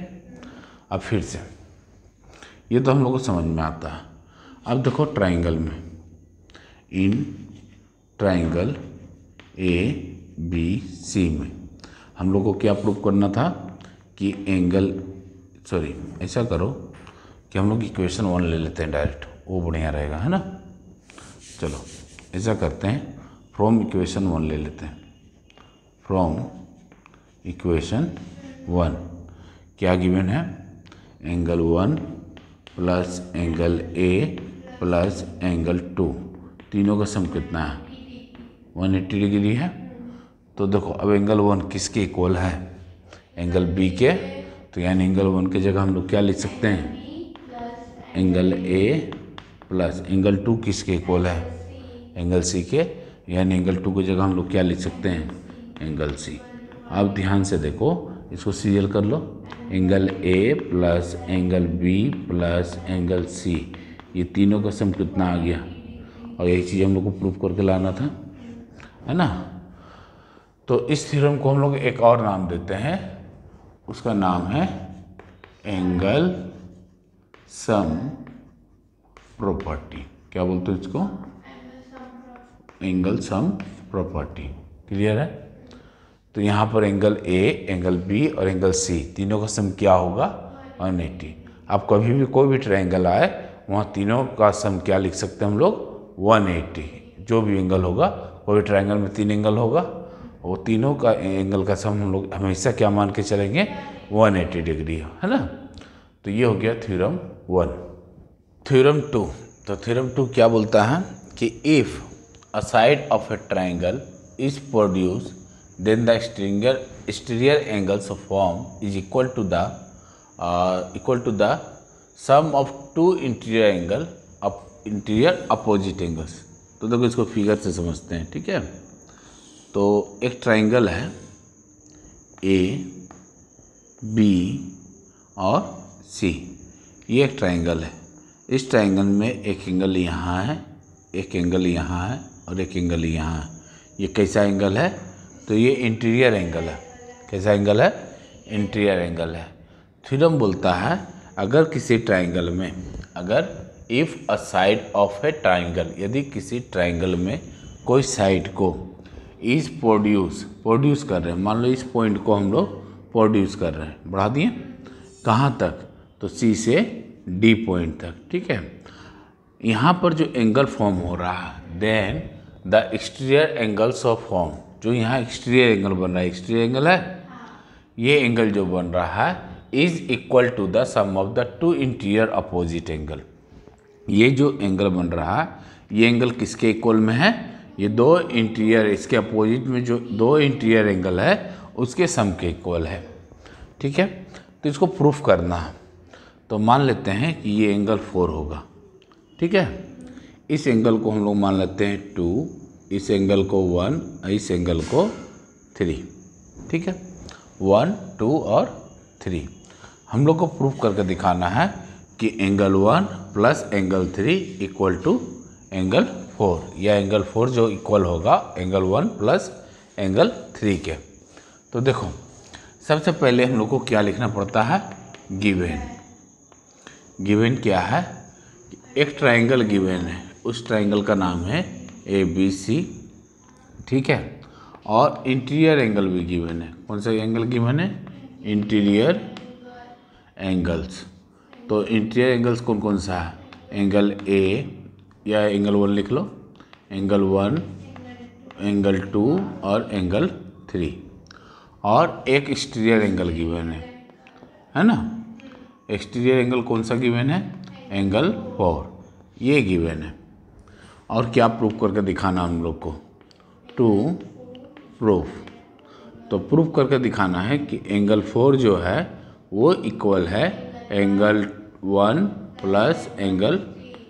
अब फिर से ये तो हम लोग को समझ में आता है। अब देखो ट्रायंगल में, इन ट्रायंगल ए बी सी में हम लोग को क्या प्रूव करना था कि एंगल, सॉरी ऐसा करो कि हम लोग इक्वेशन 1 ले लेते हैं डायरेक्ट, वो बढ़िया रहेगा, है ना। चलो ऐसा करते हैं, फ्रॉम इक्वेशन 1 ले लेते हैं, फ्रॉम इक्वेशन 1 क्या गिवन है, angle 1 plus angle A plus angle 2, तीनों का सम कितना है, 180 डिग्री है। तो देखो अब एंगल 1 किसके इक्वल है, एंगल बी के, तो यानी एंगल 1 की जगह हम लोग क्या लिख सकते हैं, एंगल ए प्लस एंगल 2 किसके इक्वल है, एंगल सी के, यानी एंगल 2 की जगह हम लोग क्या लिख सकते हैं, एंगल सी। अब ध्यान से देखो, इसको सीरियल कर लो, angle A plus angle B plus angle C, ये तीनों का सम कितना आ गया, और यही चीज़ हम लोग को प्रूव करके लाना था, है ना। तो इस थ्योरम को हम लोग एक और नाम देते हैं, उसका नाम है एंगल सम प्रॉपर्टी। क्या बोलते हैं इसको, एंगल सम प्रॉपर्टी। क्लियर है। तो यहाँ पर एंगल ए, एंगल बी और एंगल सी तीनों का सम क्या होगा, 180। आप कभी भी कोई भी ट्रायंगल आए वहाँ तीनों का सम क्या लिख सकते हैं हम लोग, 180। जो भी एंगल होगा, कोई भी ट्रायंगल में 3 एंगल होगा, वो तीनों का एंगल का सम हम लोग हमेशा क्या मान के चलेंगे, 180 डिग्री, है ना। तो ये हो गया थ्योरम 1। थ्योरम 2, तो थ्योरम 2 क्या बोलता है कि if a side of A triangle is produce then the exterior angles of form is equal to the sum of two interior opposite angles। तो देखो इसको फिगर से समझते हैं, ठीक है। तो एक ट्राइंगल है ए बी और सी, ये एक ट्राइंगल है। इस ट्राइंगल में एक एंगल यहाँ है, एक एंगल यहाँ है और एक एंगल यहाँ है। ये कैसा एंगल है? तो ये इंटीरियर एंगल है। कैसा एंगल है? इंटीरियर एंगल है। थ्योरम बोलता है अगर किसी ट्राइंगल में, अगर if a side of A triangle, यदि किसी ट्राइंगल में कोई साइड को इज प्रोड्यूस कर रहे हैं, मान लो इस पॉइंट को हम लोग प्रोड्यूस कर रहे हैं, बढ़ा दिए कहाँ तक? तो सी से डी पॉइंट तक, ठीक है। यहाँ पर जो एंगल फॉर्म हो रहा है, then the exterior angles of form, जो यहाँ एक्सटीरियर एंगल बन रहा है, एक्सटीरियर एंगल है, ये एंगल जो बन रहा है is equal to the sum of the two interior opposite angle. ये जो एंगल बन रहा है, ये एंगल किसके इक्वल में है? ये दो इंटीरियर, इसके अपोजिट में जो दो इंटीरियर एंगल है उसके सम के इक्वल है, ठीक है। तो इसको प्रूफ करना है, तो मान लेते हैं कि ये एंगल 4 होगा, ठीक है। इस एंगल को हम लोग मान लेते हैं 2, इस एंगल को 1, इस एंगल को 3, ठीक है। 1, 2 और 3 हम लोग को प्रूफ करके दिखाना है कि angle 1 plus angle 3 equal to angle 4, या एंगल 4 जो इक्वल होगा एंगल 1 प्लस एंगल 3 के। तो देखो सबसे पहले हम लोग को क्या लिखना पड़ता है? गिवन क्या है? एक ट्राइंगल गिवन है, उस ट्राइंगल का नाम है ABC, ठीक है। और इंटीरियर एंगल भी गिवन है। कौन सा एंगल गिवन है? Interior angles. तो इंटीरियर एंगल्स कौन कौन सा है? एंगल A या एंगल 1 लिख लो, एंगल 1, एंगल 2 और एंगल 3। और एक एक्सटीरियर एंगल गिवन है ना। एक्सटीरियर एंगल कौन सा गिवन है? एंगल 4, ये गिवन है। और क्या प्रूफ करके दिखाना हम लोग को? टू प्रूफ, तो प्रूफ करके दिखाना है कि एंगल 4 जो है वो इक्वल है एंगल 1 प्लस एंगल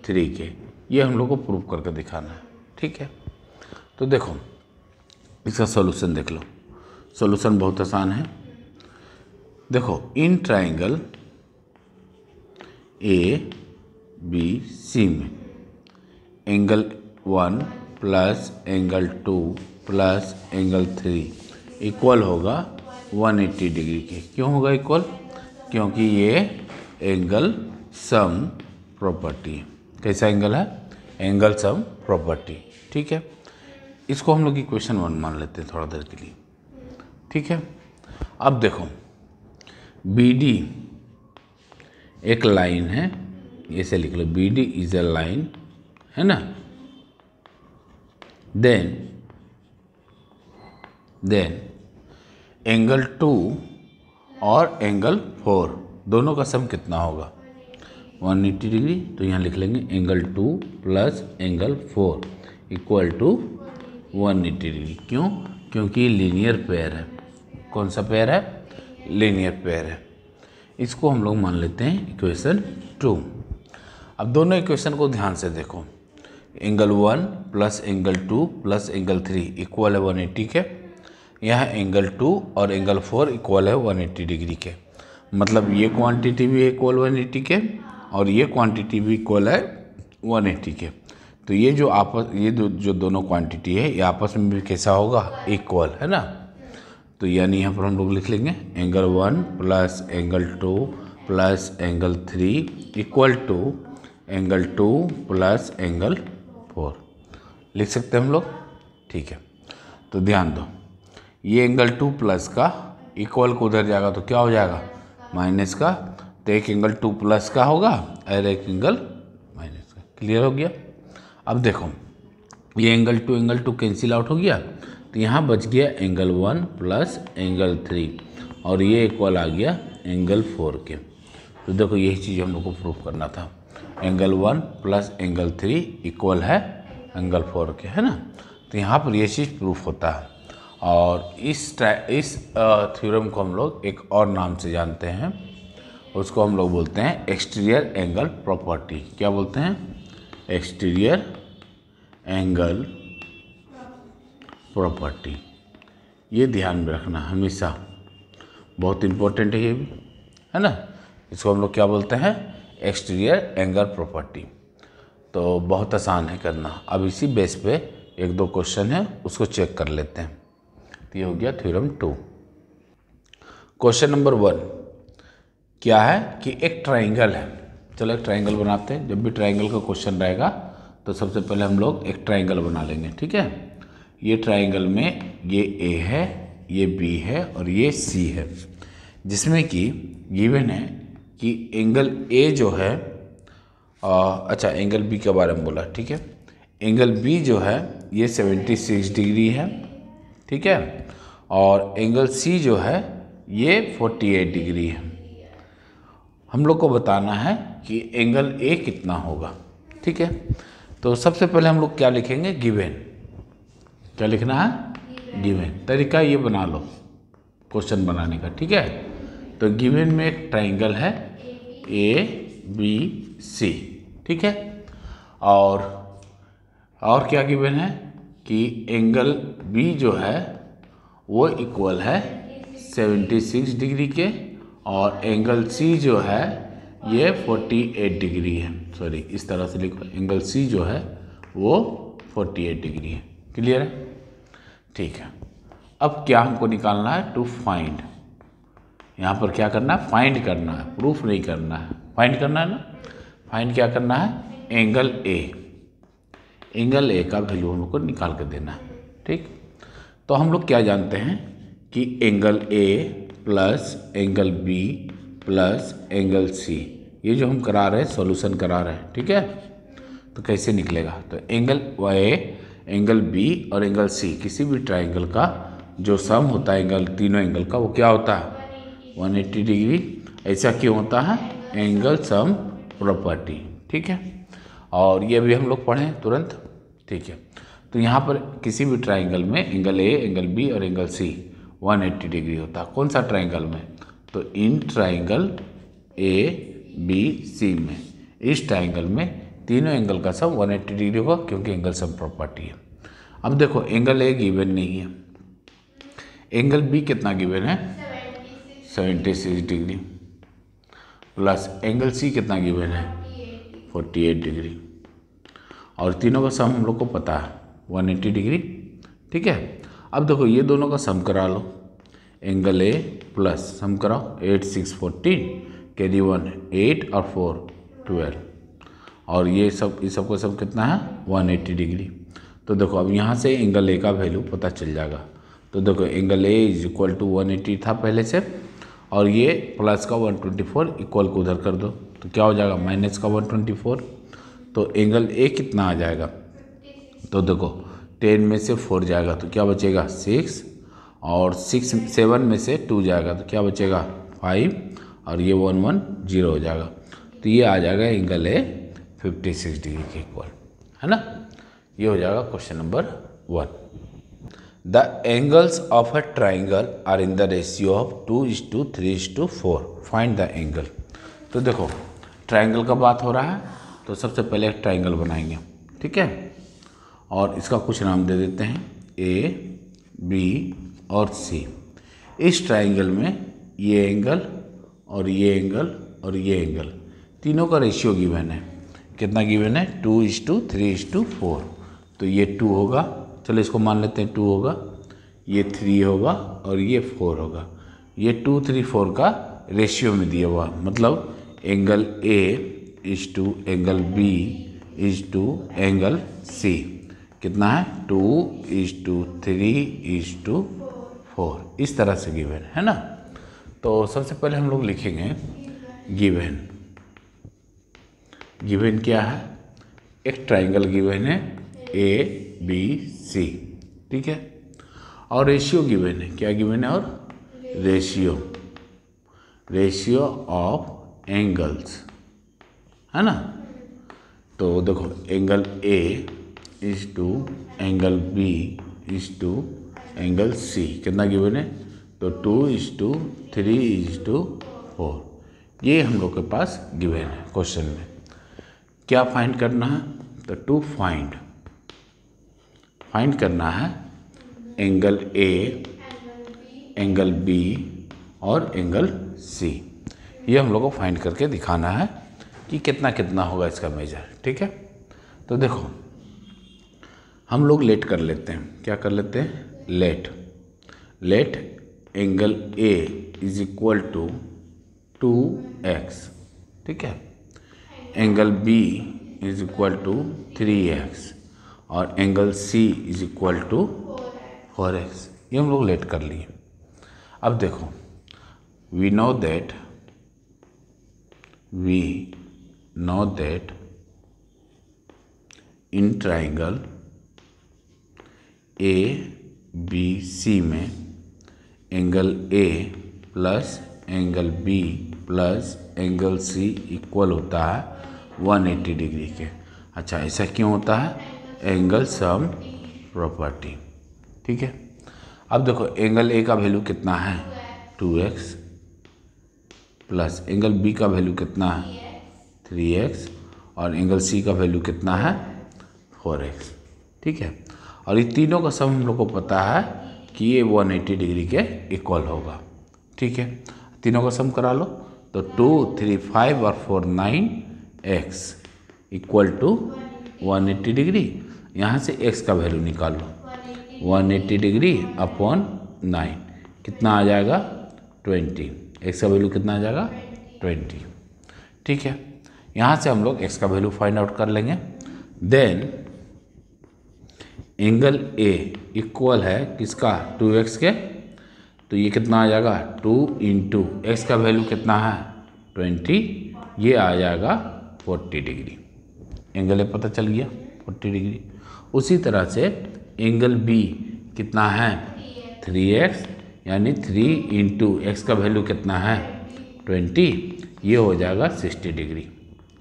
3 के। ये हम लोग को प्रूफ करके दिखाना है, ठीक है। तो देखो इसका सॉल्यूशन देख लो। सॉल्यूशन बहुत आसान है। देखो इन ट्राइंगल ABC में angle 1 plus angle 2 plus angle 3 equal होगा 180 डिग्री के। क्यों होगा इक्वल? क्योंकि ये एंगल सम प्रॉपर्टी है। कैसा एंगल है? एंगल सम प्रॉपर्टी, ठीक है। इसको हम लोग इक्वेशन 1 मान लेते हैं थोड़ा देर के लिए, ठीक है। अब देखो BD एक लाइन है, ऐसे लिख लो, BD इज अ लाइन, है ना। देन एंगल 2 और एंगल 4 दोनों का सम कितना होगा? 180 डिग्री। तो यहाँ लिख लेंगे angle 2 plus angle 4 equal to 180 degree. क्यों? क्योंकि लीनियर पेयर है। कौन सा पेयर है? लीनियर पेयर है। इसको हम लोग मान लेते हैं इक्वेशन 2। अब दोनों इक्वेशन को ध्यान से देखो। Angle 1 plus angle 2 plus angle 3 equal है 180 के। यहाँ एंगल 2 और एंगल 4 इक्वल है 180 डिग्री के। मतलब ये क्वांटिटी भी इक्वल 180 के और ये क्वांटिटी भी इक्वल है 180 के। तो ये जो दोनों क्वांटिटी है ये आपस में भी कैसा होगा? इक्वल, है ना। तो यानी यहाँ पर हम लोग लिख लेंगे angle 1 plus angle 2 plus angle 3 equal to angle 2 plus angle 4 लिख सकते हैं हम लोग, ठीक है। तो ध्यान दो, ये एंगल 2 प्लस का इक्वल को उधर जाएगा तो क्या हो जाएगा? माइनस का। तो एक एंगल 2 प्लस का होगा और एक एंगल माइनस का। क्लियर हो गया? अब देखो ये एंगल 2 कैंसिल आउट हो गया, तो यहाँ बच गया एंगल 1 प्लस एंगल 3 और ये इक्वल आ गया एंगल 4 के। तो देखो यही चीज़ हम लोग को प्रूफ करना था। एंगल 1 प्लस एंगल 3 इक्वल है एंगल 4 के, है ना। तो यहाँ पर ये चीज़ प्रूफ होता है। और इस थ्योरम को हम लोग एक और नाम से जानते हैं, उसको हम लोग बोलते हैं एक्सटीरियर एंगल प्रॉपर्टी। क्या बोलते हैं? Exterior angle property. ये ध्यान में रखना हमेशा, बहुत इम्पोर्टेंट है ये भी, है ना। इसको हम लोग क्या बोलते हैं? Exterior angle property. तो बहुत आसान है करना। अब इसी बेस पे एक दो क्वेश्चन है, उसको चेक कर लेते हैं। तो ये हो गया थ्योरम 2। क्वेश्चन नंबर 1 क्या है कि एक ट्राइंगल है। चलो एक ट्राइंगल बनाते हैं। जब भी ट्राइंगल का क्वेश्चन रहेगा तो सबसे पहले हम लोग एक ट्राइंगल बना लेंगे, ठीक है। ये ट्राइंगल में ये ए है, ये बी है और ये सी है, जिसमें कि गिवन है कि एंगल ए जो है अच्छा एंगल बी के बारे में बोला, ठीक है। एंगल बी जो है ये 76 डिग्री है, ठीक है। और एंगल सी जो है ये 48 डिग्री है। हम लोग को बताना है कि एंगल ए कितना होगा, ठीक है। तो सबसे पहले हम लोग क्या लिखेंगे? गिवन। क्या लिखना है? गिवन। तरीका ये बना लो क्वेश्चन बनाने का, ठीक है। तो गिवन में एक ट्राइंगल है ए बी सी, ठीक है। और क्या गिवन है कि एंगल बी जो है वो इक्वल है 76 डिग्री के, और एंगल सी जो है ये 48 डिग्री है। सॉरी, इस तरह से लिखो, एंगल सी जो है वो 48 डिग्री है। क्लियर है? ठीक है। अब क्या हमको निकालना है? To find. यहाँ पर क्या करना है? फाइंड करना है, प्रूफ नहीं करना है, फाइंड करना है ना। फाइंड क्या करना है? Angle A. एंगल ए का वैल्यू हम लोग को निकाल कर देना है, ठीक। तो हम लोग क्या जानते हैं कि angle A plus angle B plus angle C, ये जो हम करा रहे हैं सॉल्यूशन करा रहे हैं, ठीक है। तो कैसे निकलेगा? तो एंगल ए, एंगल बी और एंगल सी, किसी भी ट्राइंगल का जो सम होता है एंगल, तीनों एंगल का, वो क्या होता है? 180 डिग्री। ऐसा क्यों होता है? एंगल सम प्रॉपर्टी, ठीक है। और ये भी हम लोग पढ़ें तुरंत, ठीक है। तो यहाँ पर किसी भी ट्राइंगल में एंगल ए, एंगल बी और एंगल सी 180 डिग्री होता है। कौन सा ट्राइंगल में? तो इन ट्राइंगल ए बी सी में, इस ट्राइंगल में तीनों एंगल का सम 180 डिग्री होगा, क्योंकि एंगल सम प्रॉपर्टी है। अब देखो एंगल ए गिवन नहीं है, एंगल बी कितना गिवन है? 76 डिग्री, प्लस एंगल सी कितना गिवन है? 48 डिग्री, और तीनों का सम हम लोग को पता है 180 डिग्री, ठीक है। अब देखो ये दोनों का सम करा लो। एंगल ए प्लस सम कराओ, 8 6 14, कैरी 1 8 और 4 12, और ये सब इस सबका सम कितना है? 180 डिग्री। तो देखो अब यहाँ से एंगल ए का वैल्यू पता चल जाएगा। तो देखो angle A is equal to 180 था पहले से, और ये प्लस का 124 इक्वल को उधर कर दो, तो क्या हो जाएगा? माइनस का 124। तो एंगल ए कितना आ जाएगा? तो देखो 10 में से 4 जाएगा तो क्या बचेगा? 6, और 7 में से 2 जाएगा तो क्या बचेगा? 5, और ये 1 1 0 हो जाएगा। तो ये आ जाएगा एंगल ए 56 डिग्री के इक्वल, है ना। ये हो जाएगा question number 1। The angles of a triangle are in the ratio of 2:3:4, find the angle. तो देखो ट्राइंगल का बात हो रहा है, तो सबसे पहले एक ट्राइंगल बनाएंगे, ठीक है। और इसका कुछ नाम दे देते हैं ए बी और सी। इस ट्राइंगल में ये एंगल और ये एंगल और ये एंगल, तीनों का रेशियो गिवन है। कितना गिवन है? 2:3:4। तो ये 2 होगा, चलो इसको मान लेते हैं 2 होगा, ये 3 होगा और ये 4 होगा। ये 2 3 4 का रेशियो में दिया हुआ, मतलब angle A is to angle B is to angle C कितना है? 2:3:4, इस तरह से गिवन है ना। तो सबसे पहले हम लोग लिखेंगे गिवन। गिवन क्या है? एक ट्राइंगल गिवन है ए बी सी, ठीक है। और रेशियो गिवन है, क्या गिवन है? और रेशियो ऑफ एंगल्स, है ना। तो देखो angle A is to angle B is to angle C कितना गिवन है, तो 2:3:4 ये हम लोग के पास गिवन है। क्वेश्चन में क्या फाइंड करना है, तो टू फाइंड करना है एंगल ए, एंगल बी और एंगल सी। ये हम लोग को फाइंड करके दिखाना है कि कितना कितना होगा इसका मेजर। ठीक है, तो देखो हम लोग लेट कर लेते हैं। क्या कर लेते हैं, let angle A is equal to 2x। ठीक है, angle B is equal to 3x और angle C is equal to 4x। ये हम लोग लेट कर लिए। अब देखो we know that in triangle ABC में angle A plus angle B plus angle C equal होता है 180 डिग्री के। अच्छा, ऐसा क्यों होता है, एंगल सम प्रॉपर्टी। ठीक है, अब देखो एंगल A का वैल्यू कितना है 2x प्लस एंगल बी का वैल्यू कितना है 3x और एंगल सी का वैल्यू कितना है 4x। ठीक है, और ये तीनों का सम हम लोग को पता है कि ये 180 डिग्री के इक्वल होगा। ठीक है, तीनों का सम करा लो, तो 2, 3, 5 और 4 9x इक्वल टू 180 डिग्री। यहाँ से x का वैल्यू निकालो, 180 डिग्री अपॉन 9 कितना आ जाएगा 20। x का वैल्यू कितना आ जाएगा 20। ठीक है, यहाँ से हम लोग x का वैल्यू फाइंड आउट कर लेंगे। देन एंगल A इक्वल है किसका 2x के, तो ये कितना आ जाएगा 2 इंटू x का वैल्यू कितना है 20, ये आ जाएगा 40 डिग्री। एंगल A पता चल गया 40 डिग्री। उसी तरह से एंगल B कितना है 3x यानी 3 इंटू एक्स का वैल्यू कितना है 20, ये हो जाएगा 60 डिग्री।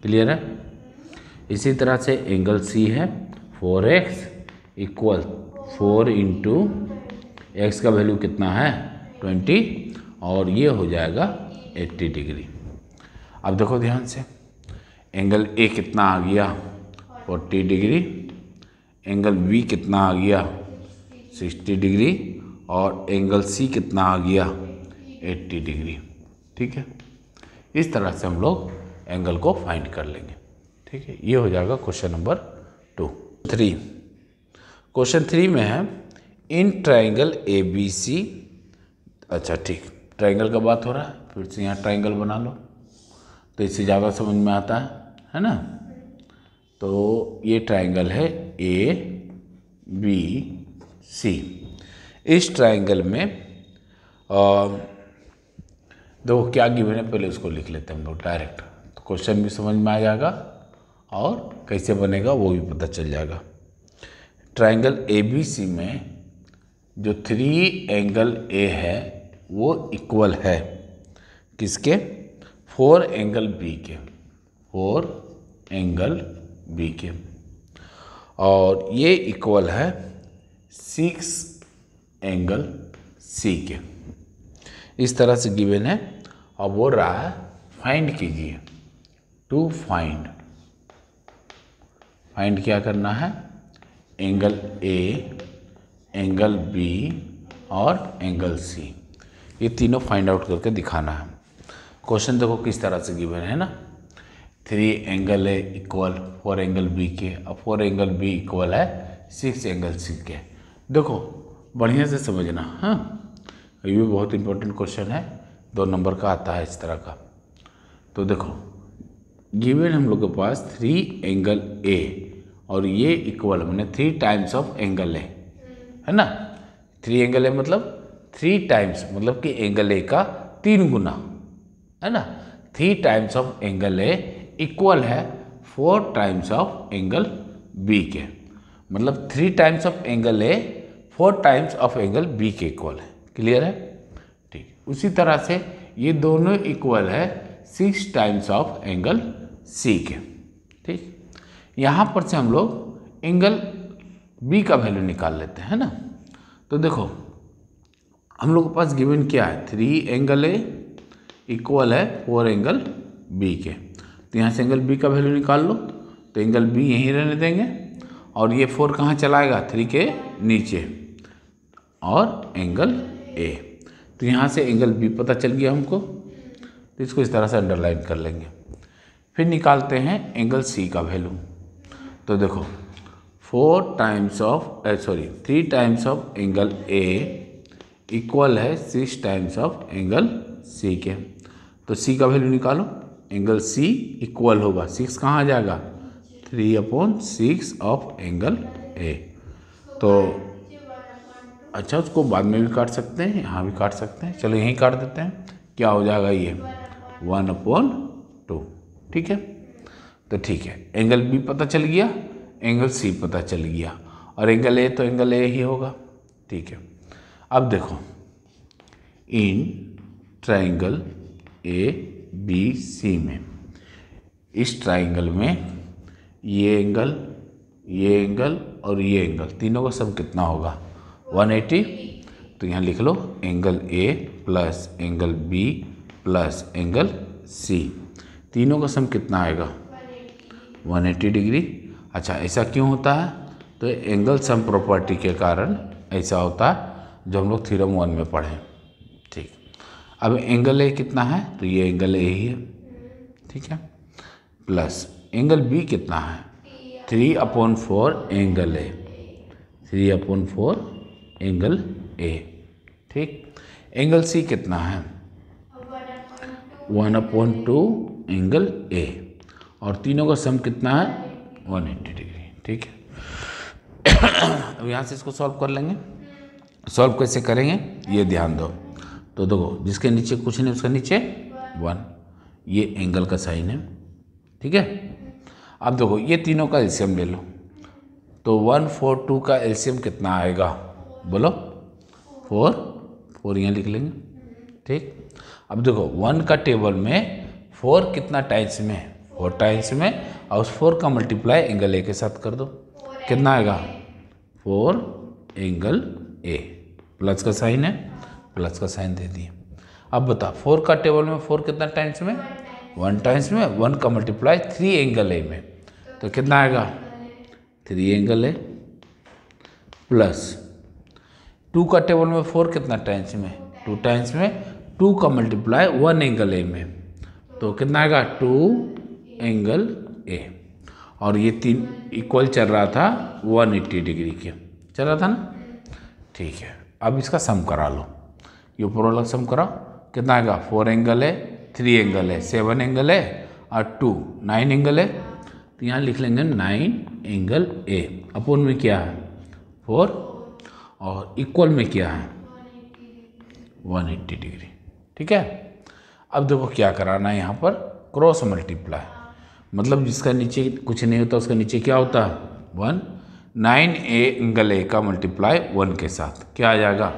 क्लियर है। इसी तरह से एंगल सी है 4x इक्वल 4 इंटू एक्स का वैल्यू कितना है 20 और ये हो जाएगा 80 डिग्री। अब देखो ध्यान से, एंगल ए कितना आ गया 40 डिग्री, एंगल बी कितना आ गया 60 डिग्री और एंगल सी कितना आ गया 80 डिग्री। ठीक है, इस तरह से हम लोग एंगल को फाइंड कर लेंगे। ठीक है, ये हो जाएगा क्वेश्चन नंबर 3। क्वेश्चन 3 में है इन ट्राइंगल ABC। अच्छा ठीक, ट्राइंगल का बात हो रहा है, फिर से यहाँ ट्राइंगल बना लो तो इससे ज़्यादा समझ में आता है ना। तो ये ट्राइंगल है ABC। इस ट्राइंगल में देखो क्या गिवन है, पहले उसको लिख लेते हैं हम लोग डायरेक्ट, तो क्वेश्चन भी समझ में आ जाएगा और कैसे बनेगा वो भी पता चल जाएगा। ट्राइंगल ABC में जो 3 एंगल A है वो इक्वल है किसके 4 एंगल B के, 4 एंगल B के, और ये इक्वल है 6 एंगल C के। इस तरह से गिवन है। अब बोल रहा है फाइंड कीजिए, टू फाइंड क्या करना है, एंगल A, एंगल B और एंगल C, ये तीनों फाइंड आउट करके दिखाना है। क्वेश्चन देखो किस तरह से गिवन है ना, 3 angle A equal 4 angle B के, अब 4 एंगल B इक्वल है 6 एंगल C के। देखो बढ़िया से समझना, हाँ ये भी बहुत इंपॉर्टेंट क्वेश्चन है, 2 नंबर का आता है इस तरह का। तो देखो गिवन हम लोग के पास 3 एंगल A और ये इक्वल मैंने 3 टाइम्स ऑफ एंगल A है ना। 3 एंगल A मतलब 3 टाइम्स, मतलब कि एंगल A का 3 गुना है ना। 3 times of angle A equal है 4 टाइम्स ऑफ एंगल B के, मतलब 3 times of angle A 4 times of angle B के इक्वल है। क्लियर है, ठीक। उसी तरह से ये दोनों इक्वल है 6 टाइम्स ऑफ एंगल C के, ठीक। यहाँ पर से हम लोग एंगल B का वैल्यू निकाल लेते हैं ना। तो देखो हम लोग के पास गिवन क्या है, 3 एंगल ए इक्वल है 4 एंगल बी के। तो यहाँ से एंगल बी का वैल्यू निकाल लो, तो एंगल बी यहीं रहने देंगे और ये 4 कहाँ चला आएगा, 3 के नीचे, और एंगल ए। तो यहाँ से एंगल बी पता चल गया हमको, तो इसको इस तरह से अंडरलाइन कर लेंगे। फिर निकालते हैं एंगल सी का वैल्यू। तो देखो 3 times of angle A equal है 6 टाइम्स ऑफ एंगल सी के। तो सी का वैल्यू निकालो, एंगल सी इक्वल होगा 6 कहाँ आ जाएगा, 3/6 ऑफ एंगल ए। तो अच्छा, उसको बाद में भी काट सकते हैं, यहाँ भी काट सकते हैं, चलो यहीं काट देते हैं। क्या हो जाएगा ये 1/2, ठीक है। तो ठीक है, एंगल बी पता चल गया, एंगल सी पता चल गया, और एंगल ए तो एंगल ए ही होगा, ठीक है। अब देखो इन ट्राइंगल ए बी सी में, इस ट्राइंगल में ये एंगल और ये एंगल तीनों का सम कितना होगा, 180। तो यहाँ लिख लो angle A plus angle B plus angle C, तीनों का सम कितना आएगा, 180 डिग्री। अच्छा, ऐसा क्यों होता है, तो एंगल सम प्रॉपर्टी के कारण ऐसा होता है, जो हम लोग थ्योरम 1 में पढ़े, ठीक। अब एंगल ए कितना है, तो ये एंगल ए ही है, ठीक है, प्लस एंगल बी कितना है, 3/4 एंगल ए, 3/4 एंगल ए, ठीक। एंगल सी कितना है, 1/2 एंगल ए, और तीनों का सम कितना है, 180 डिग्री, ठीक है। अब यहाँ से इसको सॉल्व कर लेंगे। सॉल्व कैसे करेंगे ये ध्यान दो। तो देखो, जिसके नीचे कुछ नहीं उसके नीचे 1, ये एंगल का साइन है, ठीक है। अब देखो ये तीनों का एलसीएम ले लो, तो 142 का एलसीएम कितना आएगा, बोलो 4 यहाँ लिख लेंगे, ठीक। अब देखो 1 का टेबल में 4 कितना टाइम्स में है, 4 टाइम्स में, और उस 4 का मल्टीप्लाई एंगल ए के साथ कर दो, कितना आएगा 4 एंगल ए, प्लस का साइन है, प्लस का साइन दे दिए। अब बता 4 का टेबल में 4 कितना टाइम्स में, 1 टाइम्स में, 1 का मल्टीप्लाई 3 एंगल ए में, तो कितना आएगा 3 एंगल ए, प्लस 2 का टेबल में 4 कितना टाइम्स में, 2 टाइम्स में, 2 का मल्टीप्लाई 1 एंगल ए में, तो कितना आएगा 2 एंगल ए, और ये 3 इक्वल चल रहा था 180 डिग्री के, चल रहा था ना, ठीक है। अब इसका सम करा लो, ये ऊपर वाला सम कराओ, कितना आएगा 4 एंगल है, 3 एंगल है, 7 एंगल है, और 2 9 एंगल है। तो यहाँ लिख लेंगे 9 एंगल ए, अपोन में क्या है 4, और इक्वल में क्या है 180 डिग्री, ठीक है। अब देखो क्या कराना है यहाँ पर, क्रॉस मल्टीप्लाई, मतलब जिसका नीचे कुछ नहीं होता उसका नीचे क्या होता है 1, 9 एंगल ए का मल्टीप्लाई 1 के साथ क्या आ जाएगा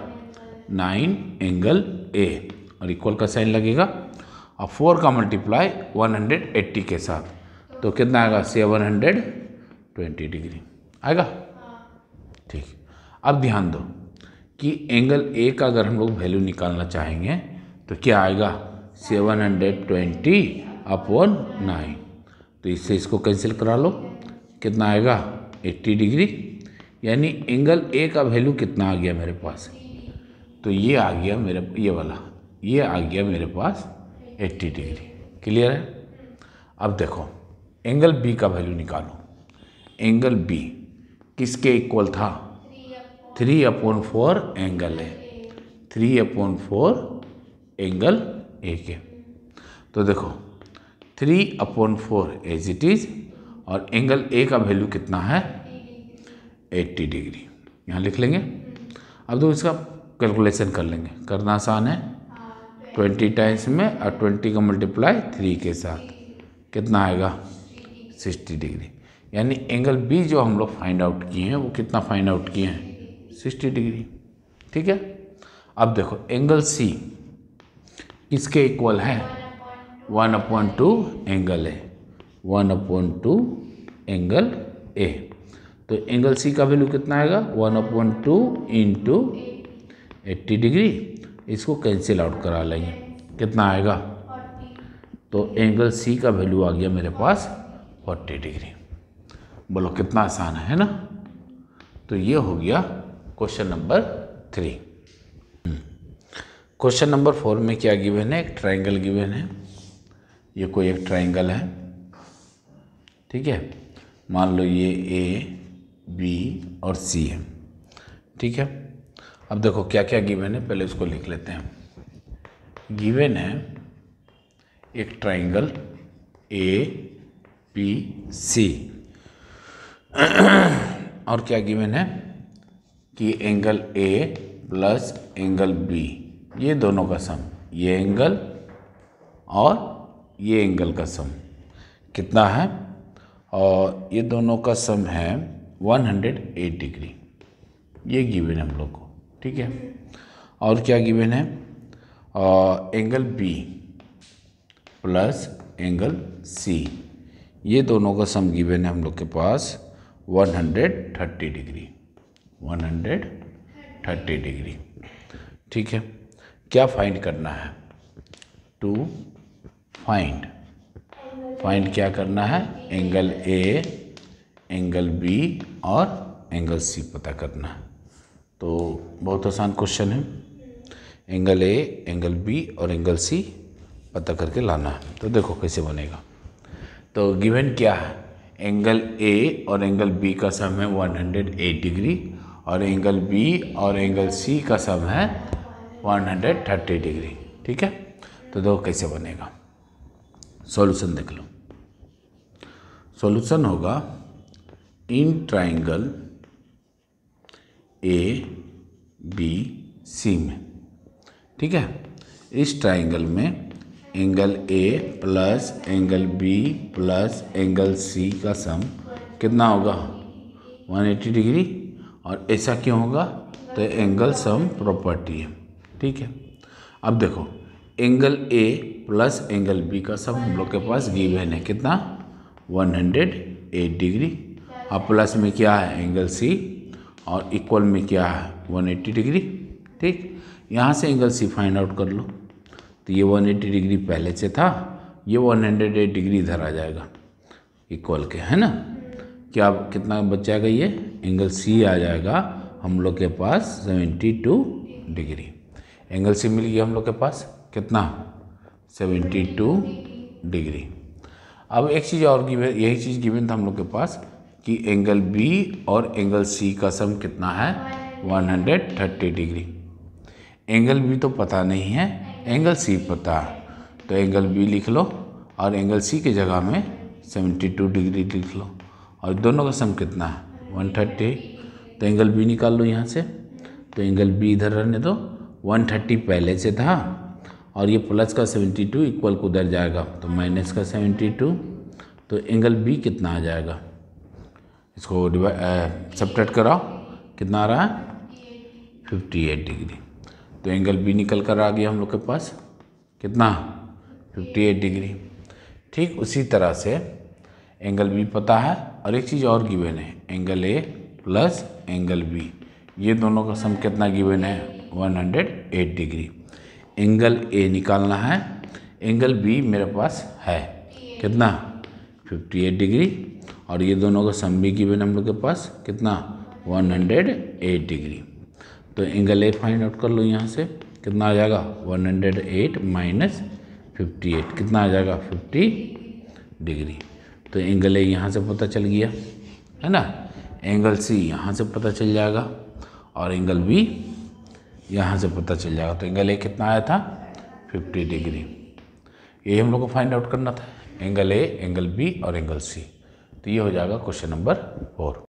9 एंगल ए, और इक्वल का साइन लगेगा, और 4 का मल्टीप्लाई 180 के साथ, तो कितना आएगा 720 डिग्री आएगा, ठीक। अब ध्यान दो कि एंगल ए का अगर हम लोग वैल्यू निकालना चाहेंगे तो क्या आएगा 720/9, तो इससे इसको कैंसिल करा लो, कितना आएगा 80 डिग्री, यानी एंगल ए का वैल्यू कितना आ गया मेरे पास, तो ये आ गया मेरे, ये वाला ये आ गया मेरे पास 80 डिग्री, क्लियर है। अब देखो एंगल बी का वैल्यू निकालो, एंगल बी किसके इक्वल था 3/4 एंगल ए, 3/4 एंगल ए के। तो देखो 3/4 एज इट इज, और एंगल ए का वैल्यू कितना है 80 डिग्री, यहाँ लिख लेंगे। अब तो इसका कैलकुलेशन कर लेंगे, करना आसान है, 20 टाइम्स में और 20 का मल्टीप्लाई 3 के साथ कितना आएगा 60 डिग्री, यानी एंगल बी जो हम लोग फाइंड आउट किए हैं वो कितना फाइंड आउट किए हैं 60 डिग्री, ठीक है। अब देखो एंगल सी किसके इक्वल है 1/2 एंगल ए, 1/2 एंगल ए, तो एंगल सी का वैल्यू कितना आएगा 1/2 इंटू 80 डिग्री, इसको कैंसिल आउट करा लेंगे, कितना आएगा, तो एंगल सी का वैल्यू आ गया मेरे पास 40 डिग्री। बोलो कितना आसान है ना। तो ये हो गया क्वेश्चन नंबर 3। क्वेश्चन नंबर 4 में क्या गिवन है, एक ट्रायंगल गिवन है। ये कोई एक ट्रायंगल है, ठीक है। मान लो ये ए, बी और सी है, ठीक है। अब देखो क्या क्या गिवन है, पहले उसको लिख लेते हैं। गिवन है एक ट्रायंगल ए बी सी और क्या गिवन है कि angle A plus angle B, ये दोनों का सम, ये एंगल और ये एंगल का सम कितना है, और ये दोनों का सम है 108 डिग्री। ये गिवन है हम लोग को, ठीक है। और क्या गिवन है, angle B plus angle C, ये दोनों का सम गिवन है हम लोग के पास 130 डिग्री, 130 डिग्री, ठीक है। क्या फाइंड करना है, टू फाइंड क्या करना है, एंगल ए, एंगल बी और एंगल सी पता करना है। तो बहुत आसान क्वेश्चन है, एंगल ए, एंगल बी और एंगल सी पता करके लाना है। तो देखो कैसे बनेगा। तो गिवन क्या है, एंगल ए और एंगल बी का सम है 108 डिग्री और एंगल बी और एंगल सी का सम है 130 डिग्री, ठीक है। तो देखो कैसे बनेगा, सॉल्यूशन देख लो। सॉल्यूशन होगा इन ट्रायंगल ए बी सी में, ठीक है। इस ट्रायंगल में angle A plus angle B plus angle C का सम कितना होगा, 180 डिग्री। और ऐसा क्यों होगा, तो एंगल सम प्रॉपर्टी है, ठीक है। अब देखो angle A plus angle B का सम हम लोग के पास गिवन है कितना, 108 डिग्री। अब प्लस में क्या है, एंगल सी, और इक्वल में क्या है, 180 डिग्री, ठीक। यहाँ से एंगल सी फाइंड आउट कर लो। तो ये 180 डिग्री पहले से था, ये 108 डिग्री इधर आ जाएगा इक्वल के, है ना। क्या कितना बच जाएगा, ये एंगल सी आ जाएगा हम लोग के पास 72 डिग्री। एंगल सी मिल गया हम लोग के पास कितना, 72 डिग्री। अब एक चीज़ और गिवन, यही चीज़ गिवन था हम लोग के पास कि एंगल बी और एंगल सी का सम कितना है, 130 डिग्री। एंगल बी तो पता नहीं है, एंगल सी पता है, तो एंगल बी लिख लो और एंगल सी की जगह में 72 डिग्री लिख लो, और दोनों का सम कितना है, 130। तो एंगल बी निकाल लो यहाँ से। तो एंगल बी इधर रहने दो, 130 पहले से था और ये प्लस का 72 इक्वल को उधर जाएगा तो माइनस का 72। तो एंगल बी कितना आ जाएगा, इसको सब्ट्रैक्ट कराओ, कितना आ रहा है, 58 डिग्री। तो एंगल बी निकल कर आ गया हम लोग के पास कितना, 58 डिग्री। ठीक उसी तरह से एंगल बी पता है, और एक चीज़ और गिवन है, angle A plus angle B, ये दोनों का सम कितना गिवन है, 108 डिग्री। एंगल ए निकालना है, एंगल बी मेरे पास है कितना, 58 डिग्री, और ये दोनों का सम भी गिवन हम लोग के पास कितना, 108 डिग्री। तो एंगल ए फाइंड आउट कर लो यहाँ से, कितना आ जाएगा, 108 माइनस 58 कितना आ जाएगा, 50 डिग्री। तो एंगल ए यहाँ से पता चल गया, है ना। एंगल सी यहाँ से पता चल जाएगा और एंगल बी यहाँ से पता चल जाएगा। तो एंगल ए कितना आया था, 50 डिग्री। ये हम लोग को फाइंड आउट करना था, एंगल ए, एंगल बी और एंगल सी। तो ये हो जाएगा क्वेश्चन नंबर 4।